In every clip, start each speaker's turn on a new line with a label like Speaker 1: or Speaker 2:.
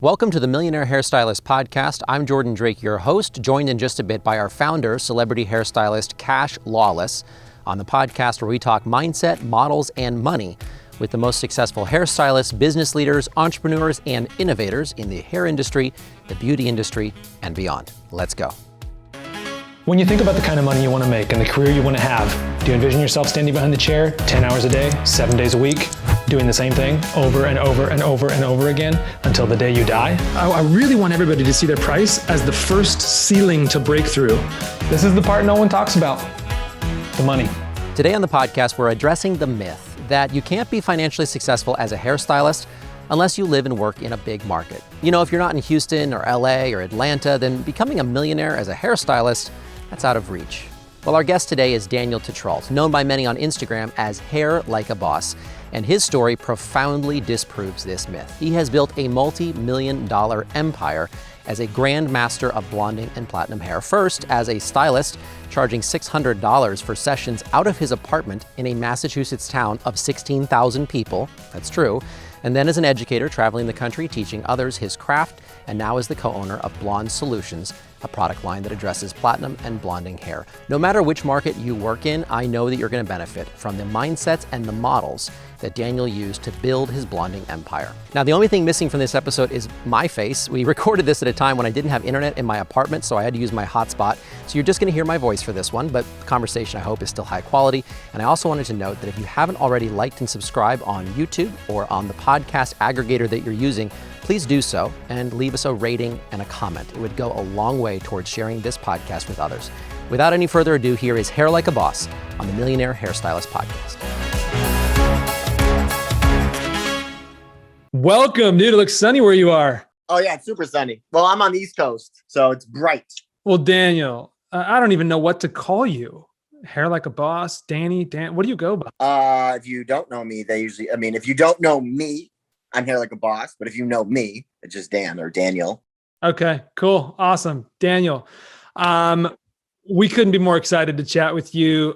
Speaker 1: Welcome to the Millionaire Hairstylist Podcast. I'm Jordan Drake, your host, joined in just a bit by our founder, celebrity hairstylist Cash Lawless, on the podcast where we talk mindset, models, and money with the most successful hairstylists, business leaders, entrepreneurs, and innovators in the hair industry, the beauty industry, and beyond. Let's go.
Speaker 2: When you think about the kind of money you want to make and the career you want to have, do you envision yourself standing behind the chair 10 hours a day, 7 days a week, doing the same thing over and over and over and over again until the day you die?
Speaker 3: I really want everybody to see their price as the first ceiling to break through.
Speaker 2: This is the part no one talks about, the money.
Speaker 1: Today on the podcast, we're addressing the myth that you can't be financially successful as a hairstylist unless you live and work in a big market. You know, if you're not in Houston or LA or Atlanta, then becoming a millionaire as a hairstylist, that's out of reach. Well, our guest today is Daniel Tetrault, known by many on Instagram as Hair Like a Boss, and his story profoundly disproves this myth. He has built a multi-million-dollar empire as a grand master of blonding and platinum hair. First, as a stylist, charging $600 for sessions out of his apartment in a Massachusetts town of 16,000 people. That's true. And then as an educator traveling the country, teaching others his craft, and now as the co-owner of Blonde Solutions, a product line that addresses platinum and blonding hair. No matter which market you work in, I know that you're going to benefit from the mindsets and the models that Daniel used to build his blonding empire. Now, the only thing missing from this episode is my face. We recorded this at a time when I didn't have internet in my apartment, so I had to use my hotspot. So you're just going to hear my voice for this one, but the conversation, I hope, is still high quality. And I also wanted to note that if you haven't already liked and subscribed on YouTube or on the podcast aggregator that you're using, please do so and leave us a rating and a comment. It would go a long way towards sharing this podcast with others. Without any further ado, here is Hair Like a Boss on the Millionaire Hairstylist Podcast.
Speaker 3: Welcome, dude. It looks sunny where you are.
Speaker 4: Oh yeah, it's super sunny. Well, I'm on the East Coast, so it's bright.
Speaker 3: Well, Daniel, I don't even know what to call you. Hair Like a Boss, Danny, Dan. What do you go by?
Speaker 4: If you don't know me, if you don't know me, I'm Hair Like a Boss. But if you know me, it's just Dan or Daniel.
Speaker 3: Okay, cool. Awesome. Daniel, we couldn't be more excited to chat with you.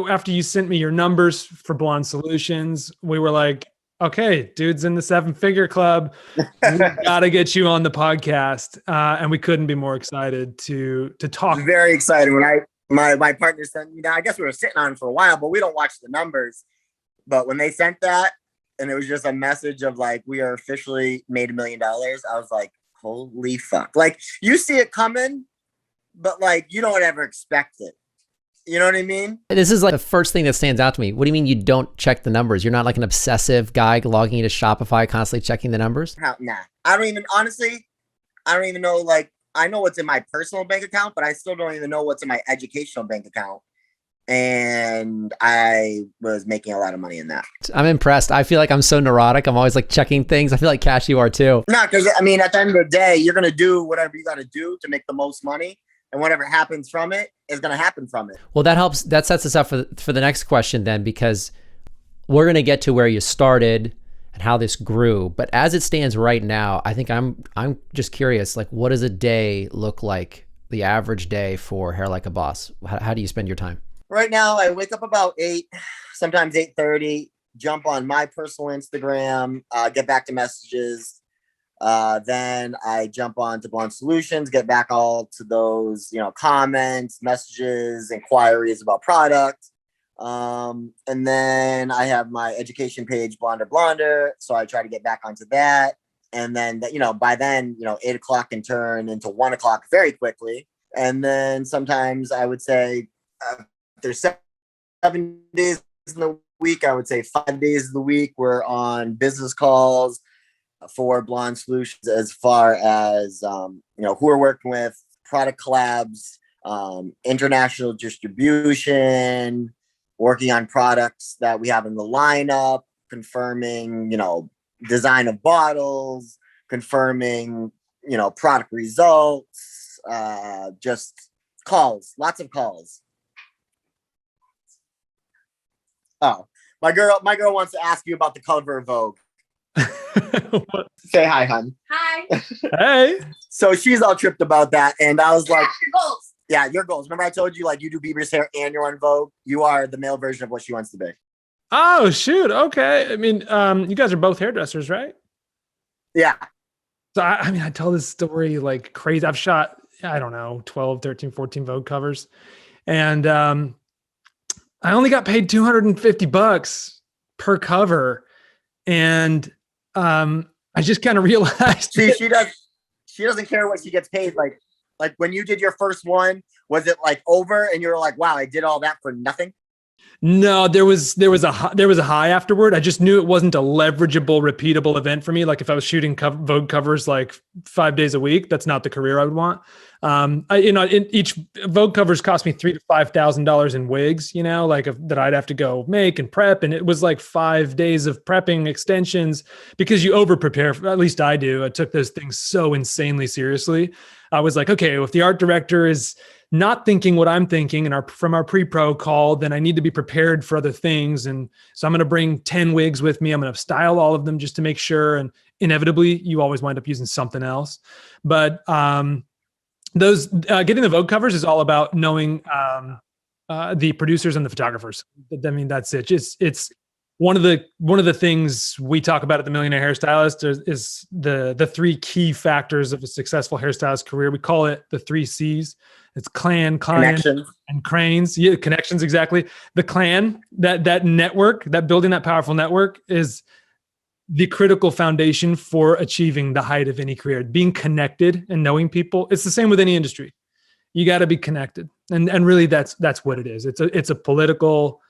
Speaker 3: After you sent me your numbers for Blonde Solutions, we were like, okay, dude's in the 7-figure club. We got to get you on the podcast. And we couldn't be more excited to talk.
Speaker 4: Very excited when my partner sent me that. I guess we were sitting on it for a while, but we don't watch the numbers. But when they sent that and it was just a message of like, we are officially made $1 million, I was like, holy fuck. Like, you see it coming, but like, you don't ever expect it. You know what I mean?
Speaker 1: This is like the first thing that stands out to me. What do you mean you don't check the numbers? You're not like an obsessive guy logging into Shopify, constantly checking the numbers?
Speaker 4: Nah. I don't even know. Like, I know what's in my personal bank account, but I still don't even know what's in my educational bank account. And I was making a lot of money in that.
Speaker 1: I'm impressed. I feel like I'm so neurotic. I'm always like checking things. I feel like Cash, you are too.
Speaker 4: No, because I mean, at the end of the day, you're going to do whatever you got to do to make the most money. And whatever happens from it is going to happen from it.
Speaker 1: Well, that helps. That sets us up for the next question then, because we're going to get to where you started and how this grew. But as it stands right now, I think I'm just curious, like, what does a day look like, the average day for Hair Like a Boss? How do you spend your time?
Speaker 4: Right now, I wake up about 8, sometimes 8:30, jump on my personal Instagram, get back to messages. Then I jump on to Blonde Solutions, get back all to those, comments, messages, inquiries about product. And then I have my education page, Blonder Blonder. So I try to get back onto that. And then, by then, 8 o'clock can turn into 1 o'clock very quickly. And then sometimes I would say there's 7 days in the week, I would say 5 days of the week, we're on business calls for Blonde Solutions, as far as who we're working with, product collabs, international distribution, working on products that we have in the lineup, confirming design of bottles, confirming product results, just calls, lots of calls. Oh, my girl wants to ask you about the cover of Vogue. Say hi, hon.
Speaker 5: Hi.
Speaker 3: Hey.
Speaker 4: So she's all tripped about that, and I was like,
Speaker 5: your goals.
Speaker 4: Yeah, your goals. Remember I told you, like, you do Bieber's hair and you're on Vogue? You are the male version of what she wants to be.
Speaker 3: Oh, shoot. Okay. I mean, you guys are both hairdressers, right?
Speaker 4: Yeah.
Speaker 3: So I mean, I tell this story like crazy. I've shot, I don't know, 12, 13, 14 Vogue covers. And I only got paid $250 per cover. And I just kind of realized.
Speaker 4: See, she doesn't care what she gets paid. Like when you did your first one, was it like over and you're like, wow, I did all that for nothing?
Speaker 3: No, there was a high afterward. I just knew it wasn't a leverageable, repeatable event for me. Like if I was shooting Vogue covers like 5 days a week, that's not the career I would want. Each Vogue covers cost me $3,000 to $5,000 in wigs, that I'd have to go make and prep, and it was like 5 days of prepping extensions because you over prepare. At least I do. I took those things so insanely seriously. I was like, okay, well, if the art director is not thinking what I'm thinking from our pre-pro call, then I need to be prepared for other things. And so I'm going to bring 10 wigs with me. I'm going to style all of them just to make sure. And inevitably you always wind up using something else. But getting the Vogue covers is all about knowing the producers and the photographers. I mean, that's it. It's one of the things we talk about at the Millionaire Hairstylist is the three key factors of a successful hairstylist career. We call it the 3 C's. It's clan, client, and cranes. Yeah, connections, exactly. The clan, that network, that building that powerful network is the critical foundation for achieving the height of any career. Being connected and knowing people. It's the same with any industry. You got to be connected. And really that's what it is. It's a political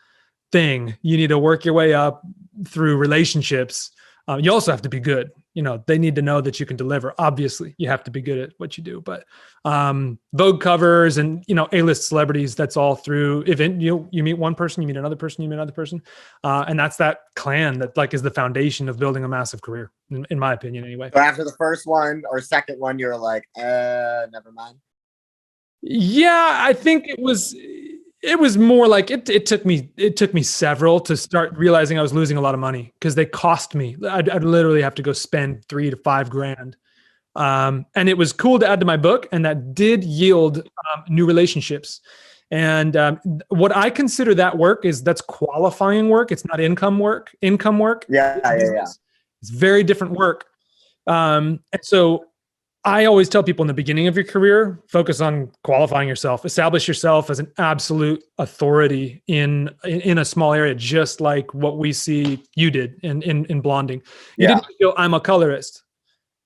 Speaker 3: thing. You need to work your way up through relationships. You also have to be good. They need to know that you can deliver. Obviously, you have to be good at what you do. But Vogue covers and A-list celebrities, that's all through event. You meet one person, you meet another person, you meet another person, and that's that clan that like is the foundation of building a massive career, in my opinion, anyway.
Speaker 4: So after the first one or second one, you're like, never mind.
Speaker 3: Yeah, I think it was more like it took me several to start realizing I was losing a lot of money because they cost me. I'd literally have to go spend $3,000 to $5,000. And it was cool to add to my book, and that did yield new relationships. And what I consider that work that's qualifying work. It's not income work.
Speaker 4: Yeah.
Speaker 3: It's very different work. And so I always tell people in the beginning of your career, focus on qualifying yourself, establish yourself as an absolute authority in a small area, just like what we see you did in blonding. You didn't feel I'm a colorist,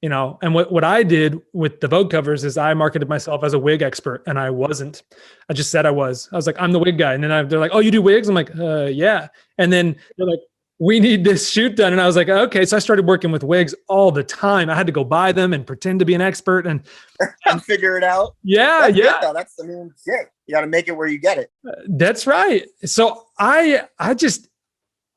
Speaker 3: and what I did with the Vogue covers is I marketed myself as a wig expert, and I wasn't. I just said I was like, I'm the wig guy. And then they're like, oh, you do wigs? I'm like, yeah. And then they're like, we need this shoot done. And I was like, okay. So I started working with wigs all the time. I had to go buy them and pretend to be an expert and
Speaker 4: figure it out.
Speaker 3: Yeah.
Speaker 4: That's
Speaker 3: yeah.
Speaker 4: Good, that's, shit. You got to make it where you get it.
Speaker 3: That's right. So I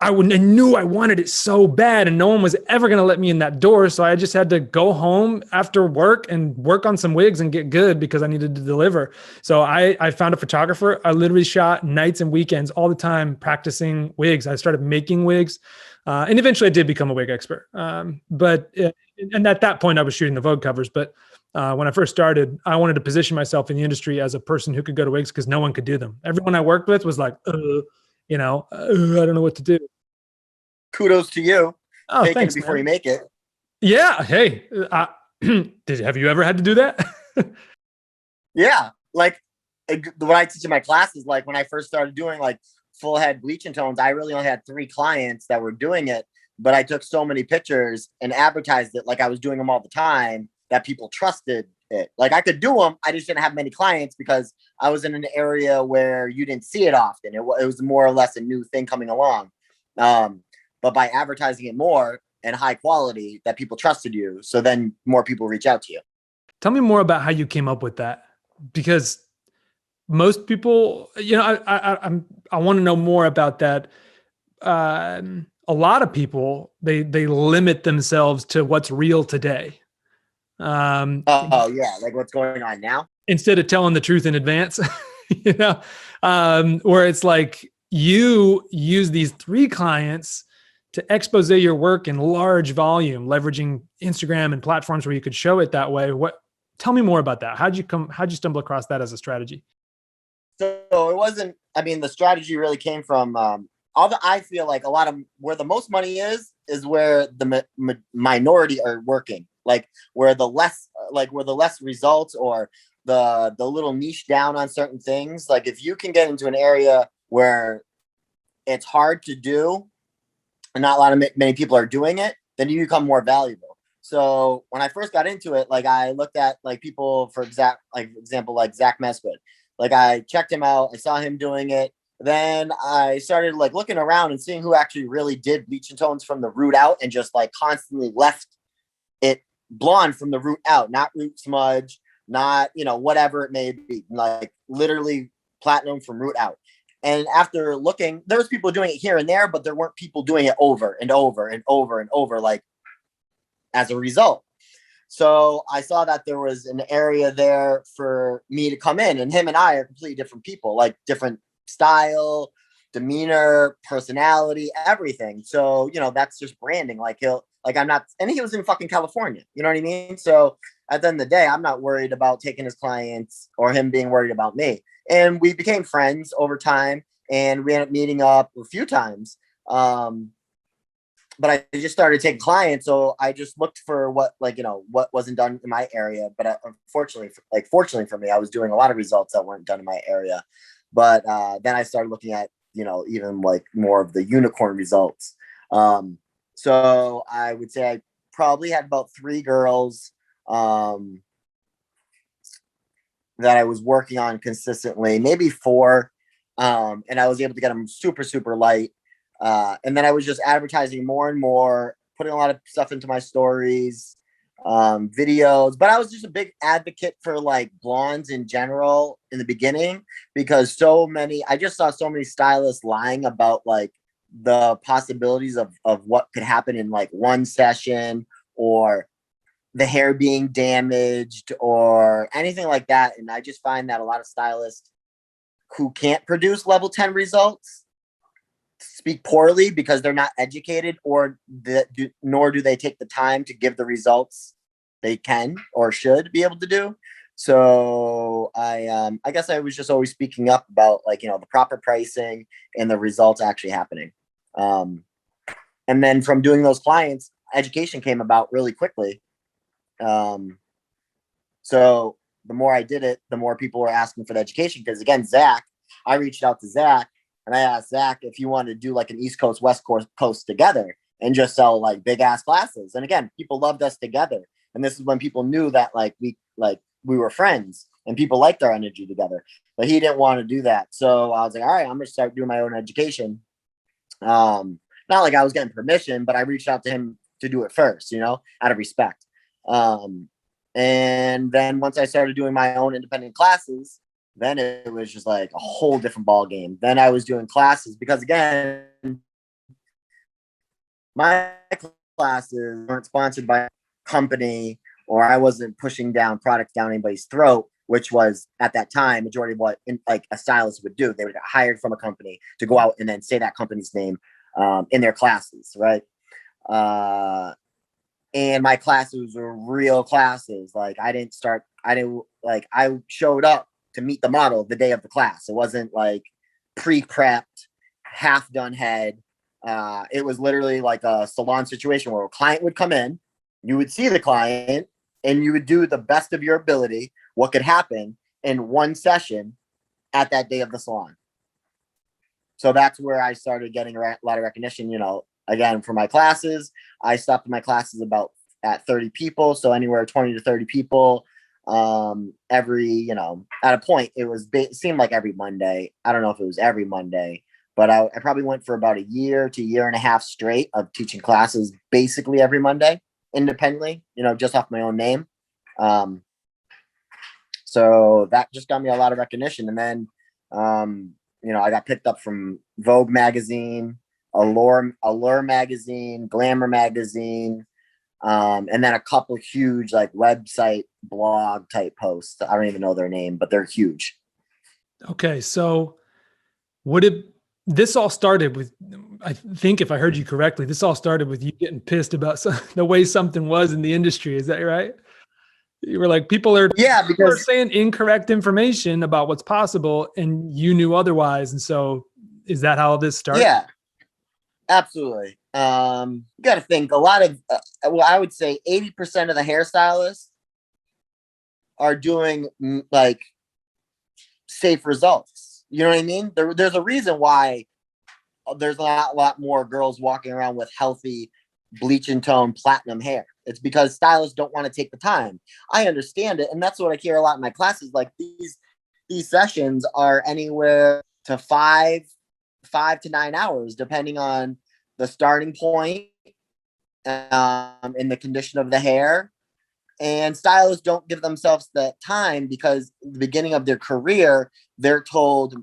Speaker 3: knew I wanted it so bad and no one was ever going to let me in that door. So I just had to go home after work and work on some wigs and get good because I needed to deliver. So I found a photographer. I literally shot nights and weekends all the time practicing wigs. I started making wigs and eventually I did become a wig expert. But at that point I was shooting the Vogue covers. But when I first started, I wanted to position myself in the industry as a person who could go to wigs because no one could do them. Everyone I worked with was like, I don't know what to do.
Speaker 4: Kudos to you.
Speaker 3: Oh,
Speaker 4: Taking
Speaker 3: thanks,
Speaker 4: it before
Speaker 3: man.
Speaker 4: you make it.
Speaker 3: Yeah. Hey, have you ever had to do that?
Speaker 4: Yeah. Like what I teach in my classes, like when I first started doing like full head bleach and tones, I really only had 3 clients that were doing it, but I took so many pictures and advertised it like I was doing them all the time that people trusted it. Like I could do them. I just didn't have many clients because I was in an area where you didn't see it often. It was more or less a new thing coming along. But by advertising it more and high quality, that people trusted you. So then more people reach out to you.
Speaker 3: Tell me more about how you came up with that, because most people, I want to know more about that. A lot of people, they limit themselves to what's real today.
Speaker 4: Yeah, like what's going on now,
Speaker 3: instead of telling the truth in advance. Where it's like you use these 3 clients to expose your work in large volume, leveraging Instagram and platforms where you could show it that way. Tell me more about that. How'd you stumble across that as a strategy?
Speaker 4: So it wasn't, the strategy really came from I feel like a lot of where the most money is where the minority are working, like where the less results, or the little niche down on certain things. Like if you can get into an area where it's hard to do and not a lot of many people are doing it, then you become more valuable. So when I first got into it, like I looked at like people, for example, like Zach Mesquid. Like I checked him out, I saw him doing it. Then I started like looking around and seeing who actually really did bleach and tones from the root out, and just like constantly left it blonde from the root out, not root smudge, not, whatever it may be, like literally platinum from root out. And after looking, there was people doing it here and there, but there weren't people doing it over and over and over and over, like as a result. So I saw that there was an area there for me to come in, and him and I are completely different people, like different style, demeanor, personality, everything. So, that's just branding. Like and he was in fucking California, you know what I mean? So at the end of the day, I'm not worried about taking his clients or him being worried about me. And we became friends over time, and we ended up meeting up a few times. But I just started taking clients. So I just looked for what wasn't done in my area. But fortunately for me, I was doing a lot of results that weren't done in my area. But then I started looking at, even like more of the unicorn results. So I would say I probably had about 3 girls that I was working on consistently, maybe 4. And I was able to get them super, super light. And then I was just advertising more and more, putting a lot of stuff into my stories, videos. But I was just a big advocate for like blondes in general in the beginning, because I just saw so many stylists lying about like the possibilities of what could happen in like one session, or the hair being damaged or anything like that. And I just find that a lot of stylists who can't produce level 10 results speak poorly because they're not educated, nor do they take the time to give the results they can or should be able to do. So I guess I was just always speaking up about like, the proper pricing and the results actually happening. And then from doing those clients, education came about really quickly. So the more I did it, the more people were asking for the education. Because again, I reached out to Zach, and I asked Zach if he wanted to do like an East Coast, West Coast together and just sell like big ass classes. And again, people loved us together. And this is when people knew that we were friends and people liked our energy together. But he didn't want to do that. So I was like, all right, I'm going to start doing my own education. Not like I was getting permission, but I reached out to him to do it first, out of respect. And then once I started doing my own independent classes, then it was just like a whole different ball game. Then I was doing classes because, again, my classes weren't sponsored by a company, or I wasn't pushing down products down anybody's throat, which was at that time majority of what a stylist would do. They would get hired from a company to go out and then say that company's name in their classes, right? And my classes were real classes. Like I showed up to meet the model the day of the class. It wasn't like pre-prepped, half done head. It was literally like a salon situation where a client would come in, you would see the client, and you would do the best of your ability what could happen in one session at that day of the salon. So that's where I started getting a lot of recognition, again, for my classes. I stopped my classes at 30 people. So anywhere 20 to 30 people. Every, at a point, it seemed like every Monday. I don't know if it was every Monday, but I probably went for about a year to year and a half straight of teaching classes basically every Monday independently, just off my own name. So that just got me a lot of recognition. And then, I got picked up from Vogue magazine, Allure magazine, Glamour magazine, and then a couple huge like website blog type posts. I don't even know their name, but they're huge. Okay.
Speaker 3: So this all started with, I think if I heard you correctly, this all started with you getting pissed about the way something was in the industry. Is that right? You were like, people are saying incorrect information about what's possible, and you knew otherwise. And so is that how this started?
Speaker 4: Yeah. Absolutely. You got to think a lot of, well, I would say 80% of the hairstylists are doing like safe results. You know what I mean? There's a reason why there's a lot more girls walking around with healthy bleach and tone platinum hair. It's because stylists don't want to take the time. I understand it. And that's what I hear a lot in my classes. Like these sessions are anywhere to 5 to 9 hours, depending on the starting point and the condition of the hair. And stylists don't give themselves that time because at the beginning of their career, they're told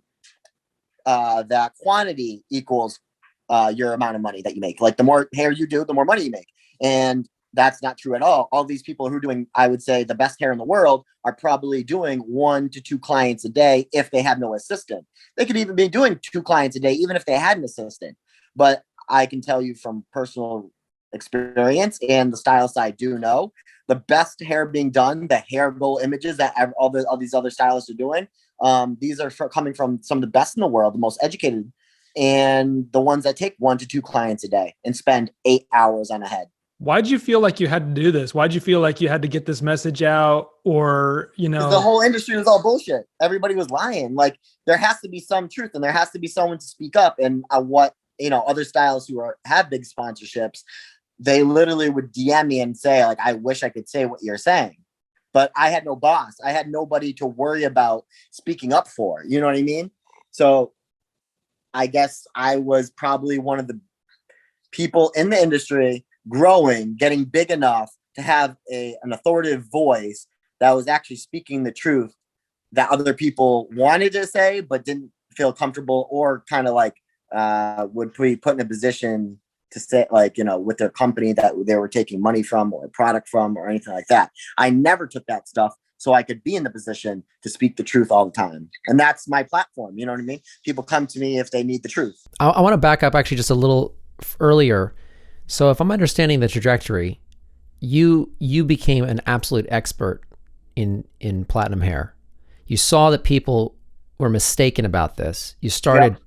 Speaker 4: that quantity equals your amount of money that you make. Like the more hair you do, the more money you make. And that's not true at all. All these people who are doing, I would say, the best hair in the world are probably doing 1 to 2 clients a day if they have no assistant. They could even be doing 2 clients a day, even if they had an assistant. But I can tell you from personal experience and the stylists I do know, the best hair being done, the hair goal images that all these other stylists are doing, these are coming from some of the best in the world, the most educated, and the ones that take 1 to 2 clients a day and spend 8 hours on a head.
Speaker 3: Why'd you feel like you had to do this? Why'd you feel like you had to get this message out? Or, you know,
Speaker 4: the whole industry was all bullshit. Everybody was lying. Like there has to be some truth and there has to be someone to speak up. And what, you know, other stylists who have big sponsorships, they literally would DM me and say, like, I wish I could say what you're saying. But I had no boss. I had nobody to worry about speaking up for. You know what I mean? So I guess I was probably one of the people in the industry growing, getting big enough to have an authoritative voice that was actually speaking the truth that other people wanted to say, but didn't feel comfortable or kind of like would be put in a position to say, like, you know, with their company that they were taking money from or a product from or anything like that. I never took that stuff so I could be in the position to speak the truth all the time. And that's my platform. You know what I mean? People come to me if they need the truth.
Speaker 1: I want to back up actually just a little earlier. So if I'm understanding the trajectory, you became an absolute expert in platinum hair. You saw that people were mistaken about this. You started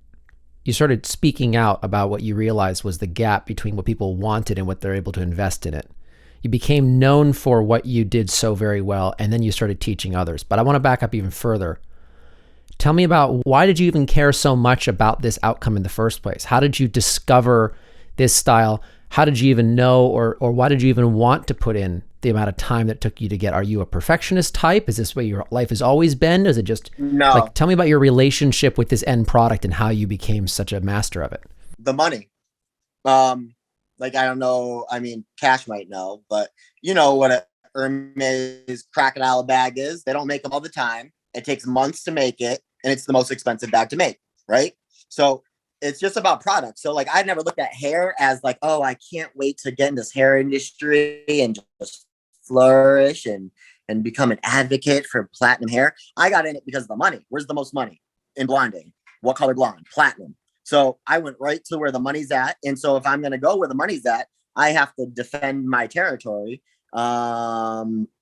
Speaker 1: speaking out about what you realized was the gap between what people wanted and what they're able to invest in it. You became known for what you did so very well, and then you started teaching others. But I want to back up even further. Tell me about, why did you even care so much about this outcome in the first place? How did you discover this style? How did you even know, or why did you even want to put in the amount of time that it took you to get? Are you a perfectionist type? Is this the way your life has always been? Is it just,
Speaker 4: no?
Speaker 1: Like, tell me about your relationship with this end product and how you became such a master of it.
Speaker 4: The money. Like, I don't know. I mean, Cash might know, but you know what a Hermes crocodile bag is. They don't make them all the time. It takes months to make it, and it's the most expensive bag to make, right? So it's just about products. So like, I never looked at hair as like, oh, I can't wait to get in this hair industry and just flourish and become an advocate for platinum hair. I got in it because of the money. Where's the most money? In blonding. What color blonde? Platinum. So I went right to where the money's at. And so if I'm going to go where the money's at, I have to defend my territory. You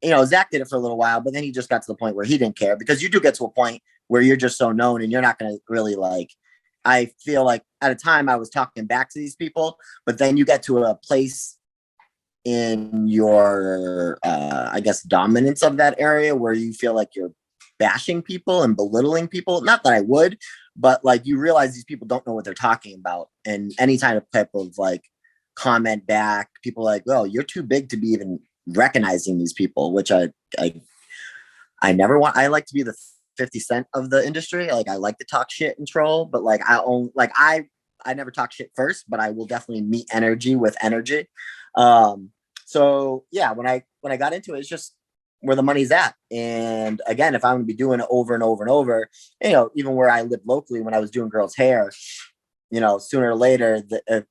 Speaker 4: know, Zach did it for a little while, but then he just got to the point where he didn't care, because you do get to a point where you're just so known and you're not going to really like, I feel like at a time I was talking back to these people, but then you get to a place in your, I guess, dominance of that area where you feel like you're bashing people and belittling people. Not that I would, but like, you realize these people don't know what they're talking about. And any type of like comment back, people like, well, you're too big to be even recognizing these people, which I never want. I like to be the 50 Cent of the industry. Like, I like to talk shit and troll, but like, I never talk shit first, but I will definitely meet energy with energy. So yeah, when I got into it, it's just where the money's at. And again, if I'm going to be doing it over and over and over, you know, even where I lived locally, when I was doing girls' hair, you know, sooner or later,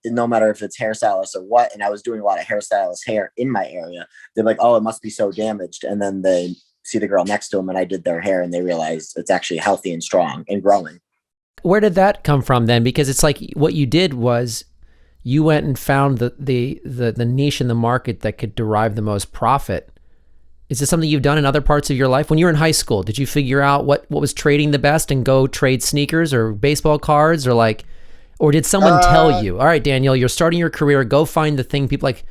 Speaker 4: no matter if it's hairstylist or what, and I was doing a lot of hairstylist hair in my area, they're like, oh, it must be so damaged. And then they see the girl next to them and I did their hair and they realize it's actually healthy and strong and growing.
Speaker 1: Where did that come from then? Because it's like, what you did was you went and found the niche in the market that could derive the most profit. Is this something you've done in other parts of your life? When you were in high school, did you figure out what was trading the best and go trade sneakers or baseball cards? Or like, Or did someone tell you, all right, Daniel, you're starting your career, go find the thing people like,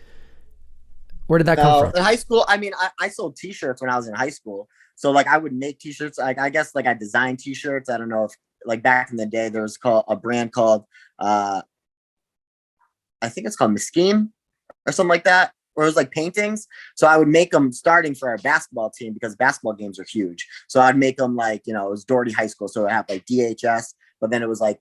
Speaker 1: where did that come from?
Speaker 4: In high school, I mean, I sold t-shirts when I was in high school. So like I would make t-shirts. Like I guess like I designed t-shirts. I don't know if like back in the day there was a brand called I think it's called Mesquite or something like that. Or it was like paintings. So I would make them starting for our basketball team because basketball games are huge. So I'd make them like, it was Doherty High School. So it had like DHS, but then it was like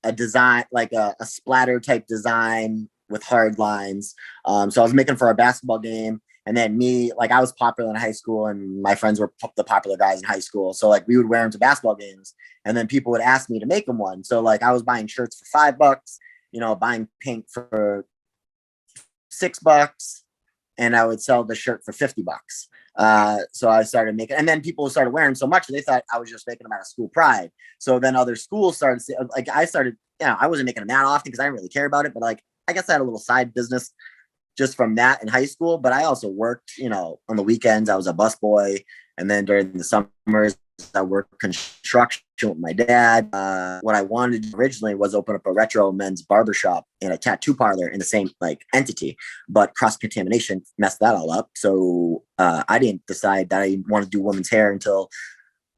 Speaker 4: a design, like a splatter type design with hard lines. So I was making for our basketball game. And then me, like I was popular in high school and my friends were the popular guys in high school. So like we would wear them to basketball games and then people would ask me to make them one. So like I was buying shirts for $5, buying paint for $6. And I would sell the shirt for $50. So I started making, and then people started wearing so much, and they thought I was just making them out of school pride. So then other schools started, like I started, I wasn't making them that often because I didn't really care about it, but like I guess I had a little side business just from that in high school. But I also worked, on the weekends. I was a busboy, and then during the summers, I worked construction with my dad. What I wanted originally was open up a retro men's barbershop and a tattoo parlor in the same like entity, but cross-contamination messed that all up. So I didn't decide that I want to do women's hair until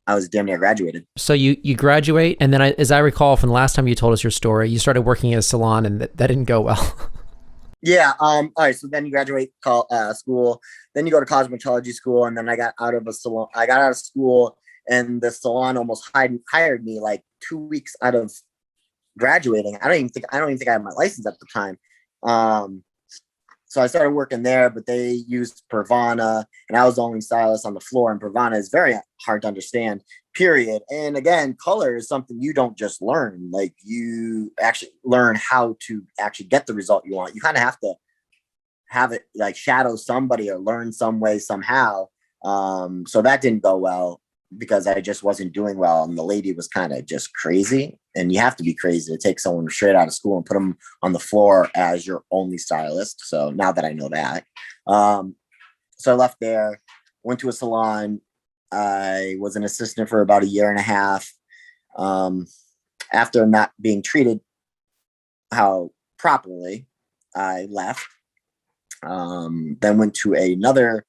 Speaker 4: I was damn near graduated.
Speaker 1: So you graduate, and then as I recall from the last time you told us your story, you started working in a salon, and that didn't go well.
Speaker 4: Yeah. All right. So then you graduate school, then you go to cosmetology school, and then I got out of a salon. I got out of school. And the salon almost hired me like 2 weeks out of graduating. I don't even think I had my license at the time. So I started working there, but they used Pervana, and I was the only stylist on the floor. And Pervana is very hard to understand, period. And again, color is something you don't just learn. Like you actually learn how to actually get the result you want. You kind of have to have it like shadow somebody or learn some way, somehow. So that didn't go well, because I just wasn't doing well. And the lady was kind of just crazy. And you have to be crazy to take someone straight out of school and put them on the floor as your only stylist. So now that I know that, so I left there, went to a salon. I was an assistant for about 1.5 years. After not being treated how properly, I left. Then went to another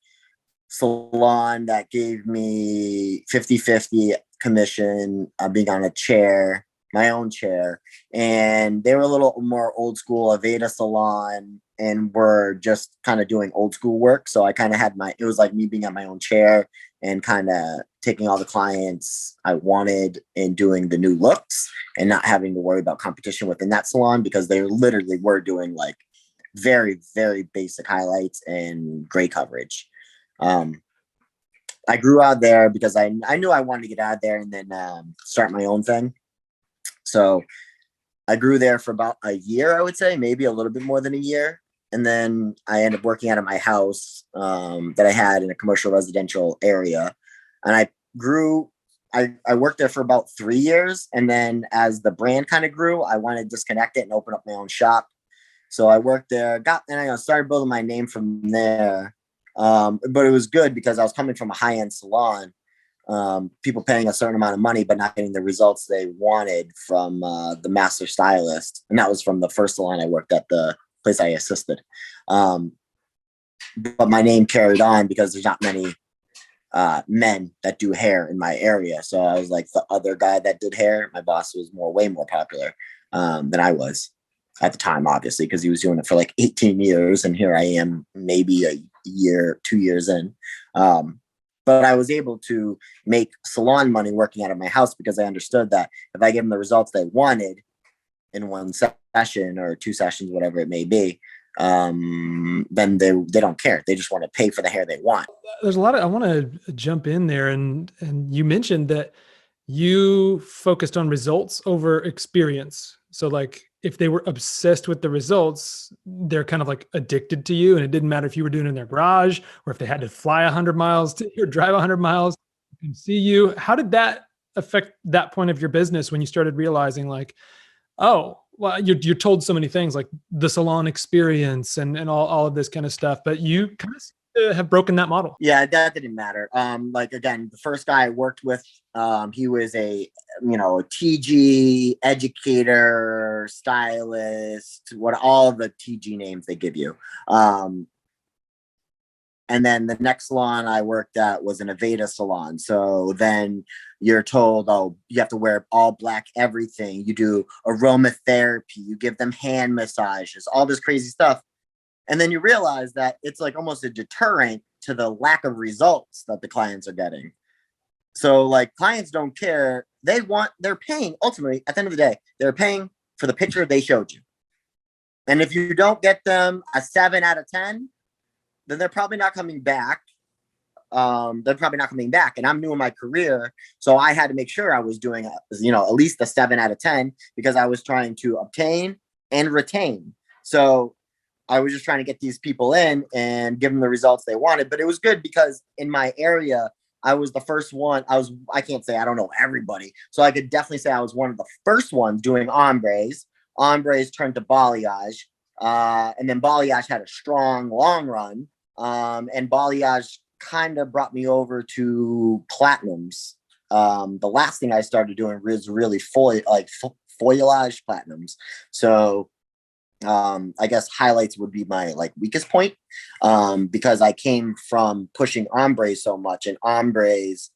Speaker 4: salon that gave me 50-50 commission, being on a chair, my own chair. And they were a little more old school, Aveda salon, and were just kind of doing old school work. So I kind of had it was like me being on my own chair and kind of taking all the clients I wanted and doing the new looks and not having to worry about competition within that salon, because they literally were doing like very, very basic highlights and gray coverage. I grew out there because I knew I wanted to get out there and then start my own thing. So I grew there for about a year, I would say, maybe a little bit more than a year. And then I ended up working out of my house that I had in a commercial residential area. And I worked there for about 3 years. And then as the brand kind of grew, I wanted to disconnect it and open up my own shop. So I worked there, and I started building my name from there. But it was good because I was coming from a high-end salon, people paying a certain amount of money, but not getting the results they wanted from the master stylist. And that was from the first salon I worked at, the place I assisted. But my name carried on because there's not many men that do hair in my area. So I was like the other guy that did hair. My boss was way more popular than I was at the time, obviously, because he was doing it for like 18 years. And here I am, maybe a year, 2 years in. But I was able to make salon money working out of my house because I understood that if I give them the results they wanted in one session or 2 sessions, whatever it may be, then they don't care. They just want to pay for the hair they want.
Speaker 3: There's a lot I want to jump in there. And you mentioned that you focused on results over experience. So like if they were obsessed with the results, they're kind of like addicted to you. And it didn't matter if you were doing it in their garage or if they had to fly 100 miles or drive 100 miles and see you. How did that affect that point of your business when you started realizing like, oh, well, you're told so many things like the salon experience and all of this kind of stuff, but you kind of have broken that model?
Speaker 4: Yeah, that didn't matter. Like again, the first guy I worked with, he was a TG educator, stylist, what all the TG names they give you. And then the next salon I worked at was an Aveda salon. So then you're told, oh, you have to wear all black everything. You do aromatherapy. You give them hand massages, all this crazy stuff. And then you realize that it's like almost a deterrent to the lack of results that the clients are getting. So like clients don't care. They're paying ultimately at the end of the day, they're paying for the picture they showed you. And if you don't get them a 7 out of 10, then they're probably not coming back. And I'm new in my career. So I had to make sure I was doing, at least a 7 out of 10 because I was trying to obtain and retain. So I was just trying to get these people in and give them the results they wanted. But it was good because in my area, I was the first one. I can't say I don't know everybody. So I could definitely say I was one of the first ones doing ombres. Ombres turned to balayage. And then balayage had a strong long run. And balayage kind of brought me over to platinums. The last thing I started doing was really foliage platinums. So I guess highlights would be my weakest point, because I came from pushing ombres so much, and ombres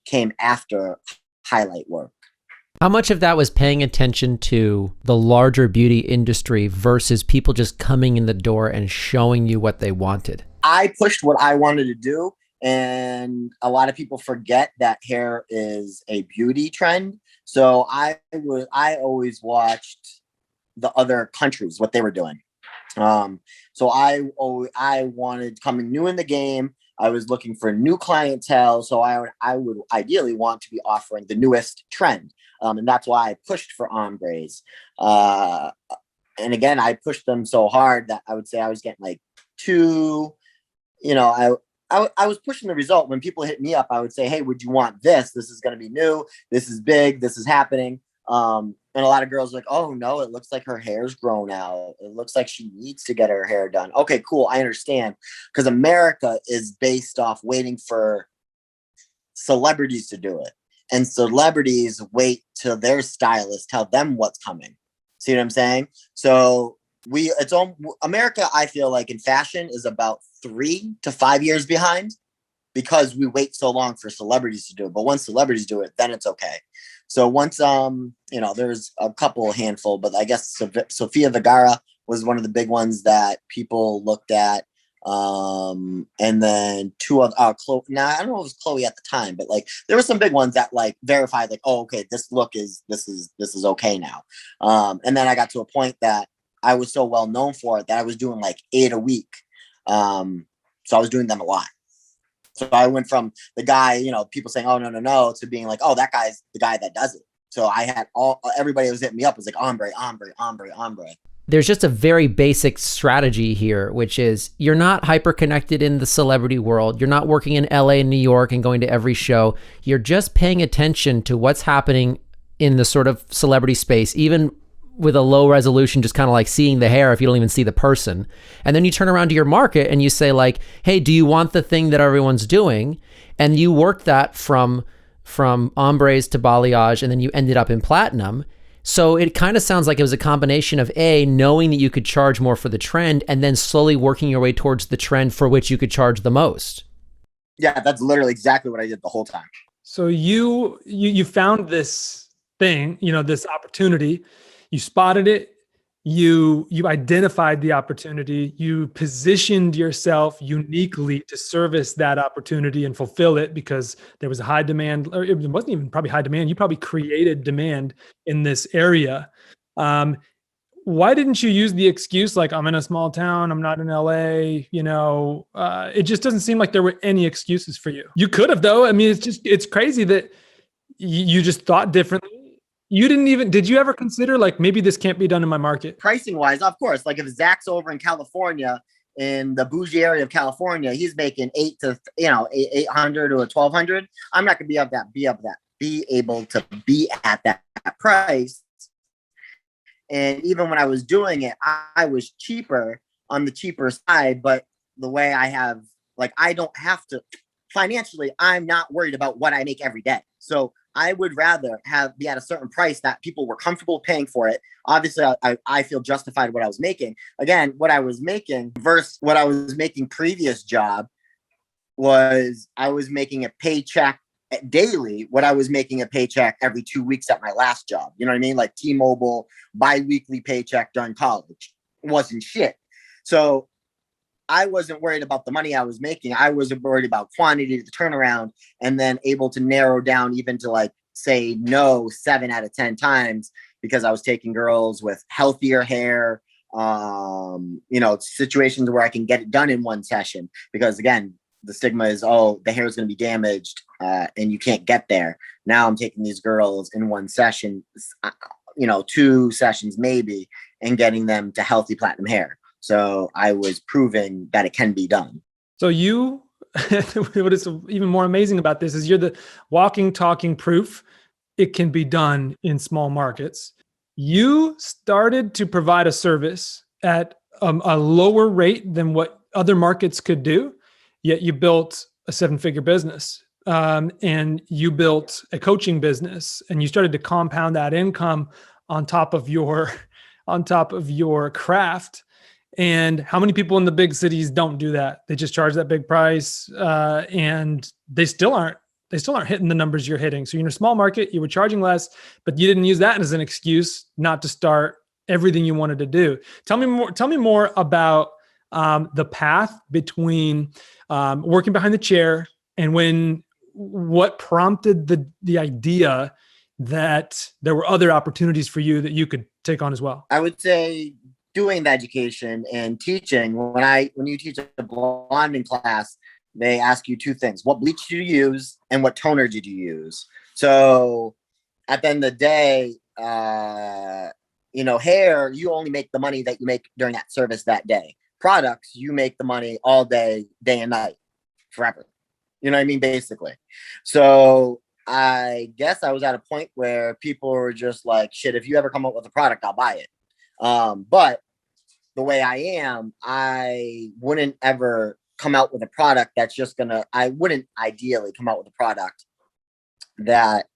Speaker 4: came after highlight work.
Speaker 1: How much of that was paying attention to the larger beauty industry versus people just coming in the door and showing you what they wanted?
Speaker 4: I pushed what I wanted to do, and a lot of people forget that hair is a beauty trend. So I always watched the other countries, what they were doing. So I wanted, coming new in the game, I was looking for new clientele. So I would ideally want to be offering the newest trend. And that's why I pushed for ombres. And again, I pushed them so hard that I would say I was getting like I was pushing the result. When people hit me up, I would say, hey, would you want this? This is going to be new. This is big. This is happening. And a lot of girls are like, oh no, it looks like her hair's grown out. It looks like she needs to get her hair done. Okay, cool. I understand. Because America is based off waiting for celebrities to do it. And celebrities wait till their stylists tell them what's coming. See what I'm saying? So America, I feel like in fashion is about 3 to 5 years behind because we wait so long for celebrities to do it. But once celebrities do it, then it's okay. So once, there's a handful, but I guess Sofia Vergara was one of the big ones that people looked at. And then two of Chloe. Now I don't know if it was Chloe at the time, but there were some big ones that verified oh, okay, this look is okay now. And then I got to a point that I was so well known for it that I was doing 8 a week. So I was doing them a lot. So I went from the guy, people saying, oh, no, to being oh, that guy's the guy that does it. So I had everybody that was hitting me up was ombre.
Speaker 1: There's just a very basic strategy here, which is you're not hyper connected in the celebrity world. You're not working in LA and New York and going to every show. You're just paying attention to what's happening in the sort of celebrity space, even with a low resolution, just kind of seeing the hair if you don't even see the person. And then you turn around to your market and you say hey, do you want the thing that everyone's doing? And you work that from ombres to balayage, and then you ended up in platinum. So it kind of sounds like it was a combination of knowing that you could charge more for the trend, and then slowly working your way towards the trend for which you could charge the most.
Speaker 4: Yeah, that's literally exactly what I did the whole time.
Speaker 3: So you found this thing, this opportunity. You spotted it, you identified the opportunity, you positioned yourself uniquely to service that opportunity and fulfill it because there was a high demand, or it wasn't even probably high demand. You probably created demand in this area. Why didn't you use the excuse I'm in a small town, I'm not in LA, it just doesn't seem like there were any excuses for you. You could have though. I mean, it's crazy that you just thought differently. Did you ever consider maybe this can't be done in my market?
Speaker 4: Pricing wise, of course, if Zach's over in California, in the bougie area of California, he's making 800 or 1,200. I'm not going to be able to be at that price. And even when I was doing it, I was cheaper on the cheaper side, but the way I have Like, I don't have to financially, I'm not worried about what I make every day. So I would rather be at a certain price that people were comfortable paying for it. Obviously, I feel justified what I was making. Again, what I was making versus what I was making previous job was I was making a paycheck daily. What I was making a paycheck every 2 weeks at my last job. You know what I mean? Like T-Mobile, bi-weekly paycheck during college. It wasn't shit. So I wasn't worried about the money I was making. I was worried about quantity, the turnaround, and then able to narrow down even to like say no 7 out of 10 times because I was taking girls with healthier hair, situations where I can get it done in one session. Because again, the stigma is, oh, the hair is going to be damaged and you can't get there. Now I'm taking these girls in one session, 2 sessions maybe, and getting them to healthy platinum hair. So I was proving that it can be done.
Speaker 3: So what is even more amazing about this is you're the walking, talking proof it can be done in small markets. You started to provide a service at a lower rate than what other markets could do, yet you built a 7-figure business. And you built a coaching business, and you started to compound that income on top of your craft. And how many people in the big cities don't do that? They just charge that big price, and they still aren't hitting the numbers you're hitting. So you're in a small market, you were charging less, but you didn't use that as an excuse not to start everything you wanted to do. Tell me more about the path between working behind the chair and what prompted the idea that there were other opportunities for you that you could take on as well.
Speaker 4: I would say doing the education and teaching. When you teach a blonding class, they ask you 2 things: what bleach did you use and what toner did you use? So at the end of the day, hair, you only make the money that you make during that service that day. Products, you make the money all day, day and night, forever. You know what I mean? Basically. So I guess I was at a point where people were just like, shit, if you ever come up with a product, I'll buy it. But the way I am, I wouldn't ever come out with a product that's I wouldn't ideally come out with a product that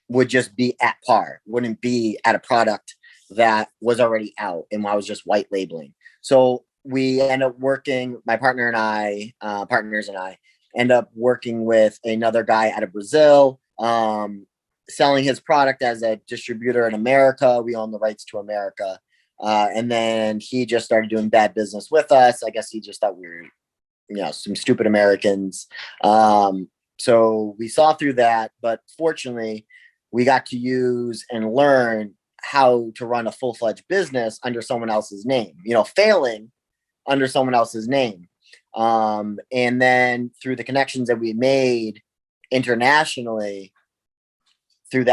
Speaker 4: would just be at par, wouldn't be at a product that was already out and I was just white labeling. So we end up working, my partners and I end up working with another guy out of Brazil, selling his product as a distributor in America. We own the rights to America. And then he just started doing bad business with us. I guess he just thought we were, some stupid Americans. So we saw through that, but fortunately we got to use and learn how to run a full-fledged business under someone else's name, failing under someone else's name. And then through the connections that we made internationally through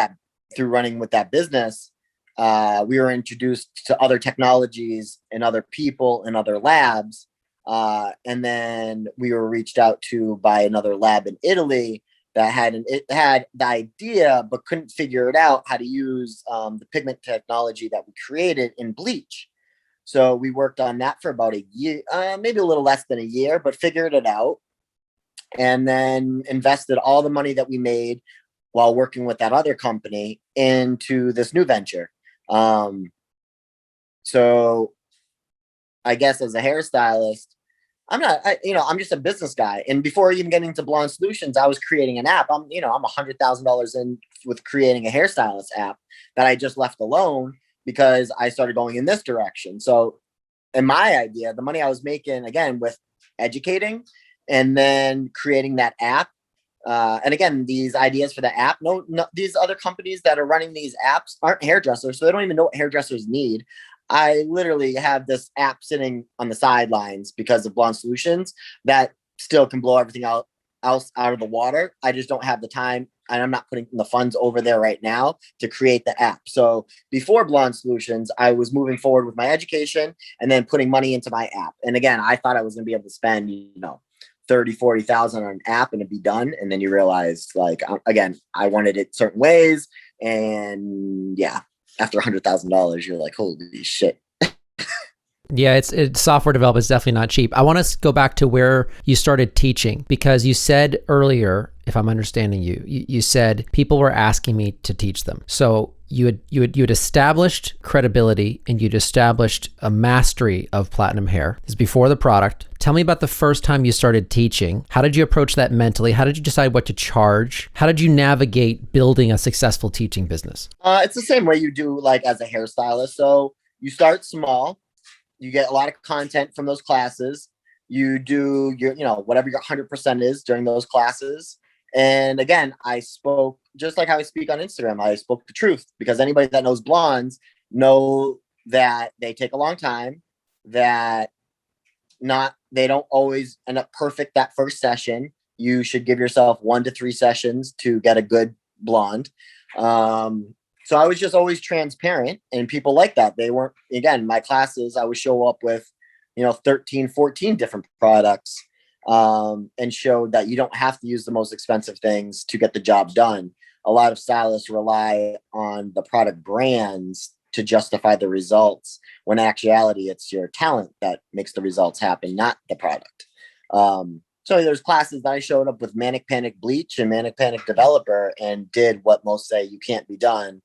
Speaker 4: running with that business, we were introduced to other technologies and other people and other labs. And then we were reached out to by another lab in Italy that had the idea, but couldn't figure it out how to use the pigment technology that we created in bleach. So we worked on that for about a year, maybe a little less than a year, but figured it out, and then invested all the money that we made while working with that other company into this new venture. So I guess as a hairstylist, I'm just a business guy. And before even getting into Blonde Solutions, I was creating an app. I'm $100,000 in with creating a hairstylist app that I just left alone because I started going in this direction. So in my idea, the money I was making, again, with educating and then creating that app. And again, these ideas for the app, no, these other companies that are running these apps aren't hairdressers, so they don't even know what hairdressers need. I literally have this app sitting on the sidelines because of Blonde Solutions that still can blow everything else out of the water. I just don't have the time, and I'm not putting the funds over there right now to create the app. So before Blonde Solutions, I was moving forward with my education and then putting money into my app. And again, I thought I was going to be able to spend, 30, 40,000 on an app and it'd be done. And then you realize, again, I wanted it certain ways. And yeah, after $100,000, you're like, holy shit.
Speaker 1: Yeah, it's software development is definitely not cheap. I want to go back to where you started teaching, because you said earlier, if I'm understanding you said people were asking me to teach them. So you had established credibility and you'd established a mastery of platinum hair. This is before the product. Tell me about the first time you started teaching. How did you approach that mentally? How did you decide what to charge? How did you navigate building a successful teaching business?
Speaker 4: It's the same way you do like as a hairstylist. So you start small, you get a lot of content from those classes. You do your, whatever your 100% is during those classes. And again, I spoke just like how I speak on Instagram. I spoke the truth, because anybody that knows blondes know that they take a long time, that they don't always end up perfect that first session. You should give yourself 1 to 3 sessions to get a good blonde. So I was just always transparent, and people like that. They weren't, again, my classes, I would show up with, 13, 14 different products, and showed that you don't have to use the most expensive things to get the job done. A lot of stylists rely on the product brands to justify the results, when in actuality, it's your talent that makes the results happen, not the product. So there's classes that I showed up with Manic Panic Bleach and Manic Panic Developer and did what most say you can't be done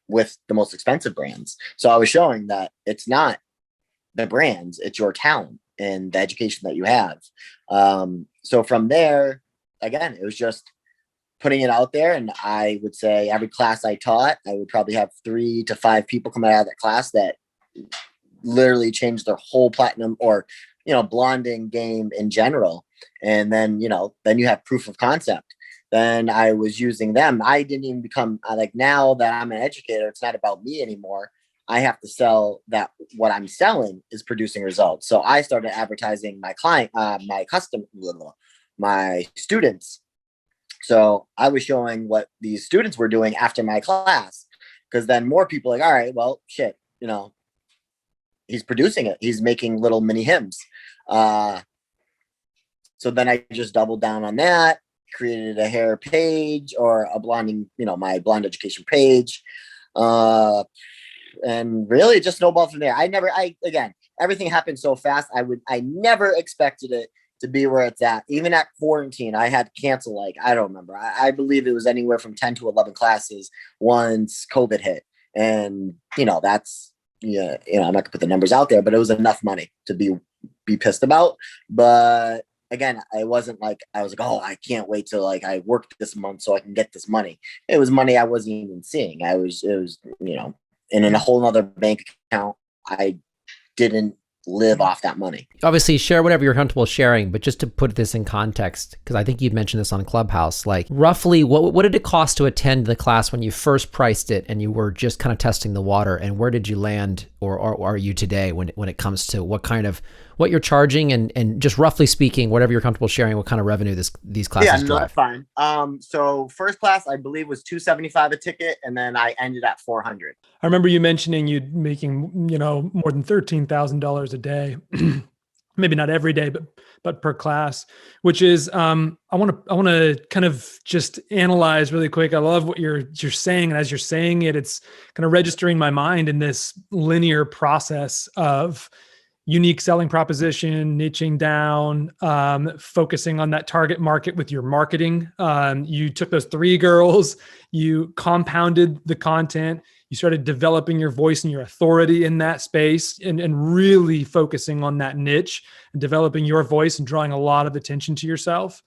Speaker 4: with the most expensive brands. So I was showing that it's not the brands, it's your talent and the education that you have. So from there, again, it was just putting it out there. And I would say every class I taught, I would probably have 3 to 5 people come out of that class that literally changed their whole platinum or, blonding game in general. And then, then you have proof of concept. Then I was using them. I didn't even become now that I'm an educator, it's not about me anymore. I have to sell that what I'm selling is producing results. So I started advertising my my students. So I was showing what these students were doing after my class, because then more people all right, well, shit, he's producing it. He's making little mini hymns. So then I just doubled down on that, created a hair page or a blonding, my blonde education page. And really just snowballed from there. Again, everything happened so fast. I never expected it to be where it's at. Even at quarantine, I had to cancel, I don't remember. I believe it was anywhere from 10 to 11 classes once COVID hit. And, that's, I'm not gonna put the numbers out there, but it was enough money to be pissed about. But again, I wasn't I was oh, I can't wait till I worked this month so I can get this money. It was money I wasn't even seeing. It was, and in a whole nother bank account. I didn't live off that money.
Speaker 1: Obviously, share whatever you're comfortable sharing, but just to put this in context, because I think you'd mentioned this on Clubhouse, roughly what did it cost to attend the class when you first priced it and you were just kind of testing the water, and where did you land or are you today when it comes to what you're charging and just roughly speaking, whatever you're comfortable sharing, what kind of revenue these classes drive?
Speaker 4: Yeah, no, fine. So first class, I believe, was $275 a ticket, and then I ended at $400.
Speaker 3: I remember you mentioning you making, more than $13,000 a day, maybe not every day, but per class, which is, I want to kind of just analyze really quick. I love what you're saying. And as you're saying it, it's kind of registering my mind in this linear process of unique selling proposition, niching down, focusing on that target market with your marketing. You took those 3 girls, you compounded the content, you started developing your voice and your authority in that space and really focusing on that niche and developing your voice and drawing a lot of attention to yourself.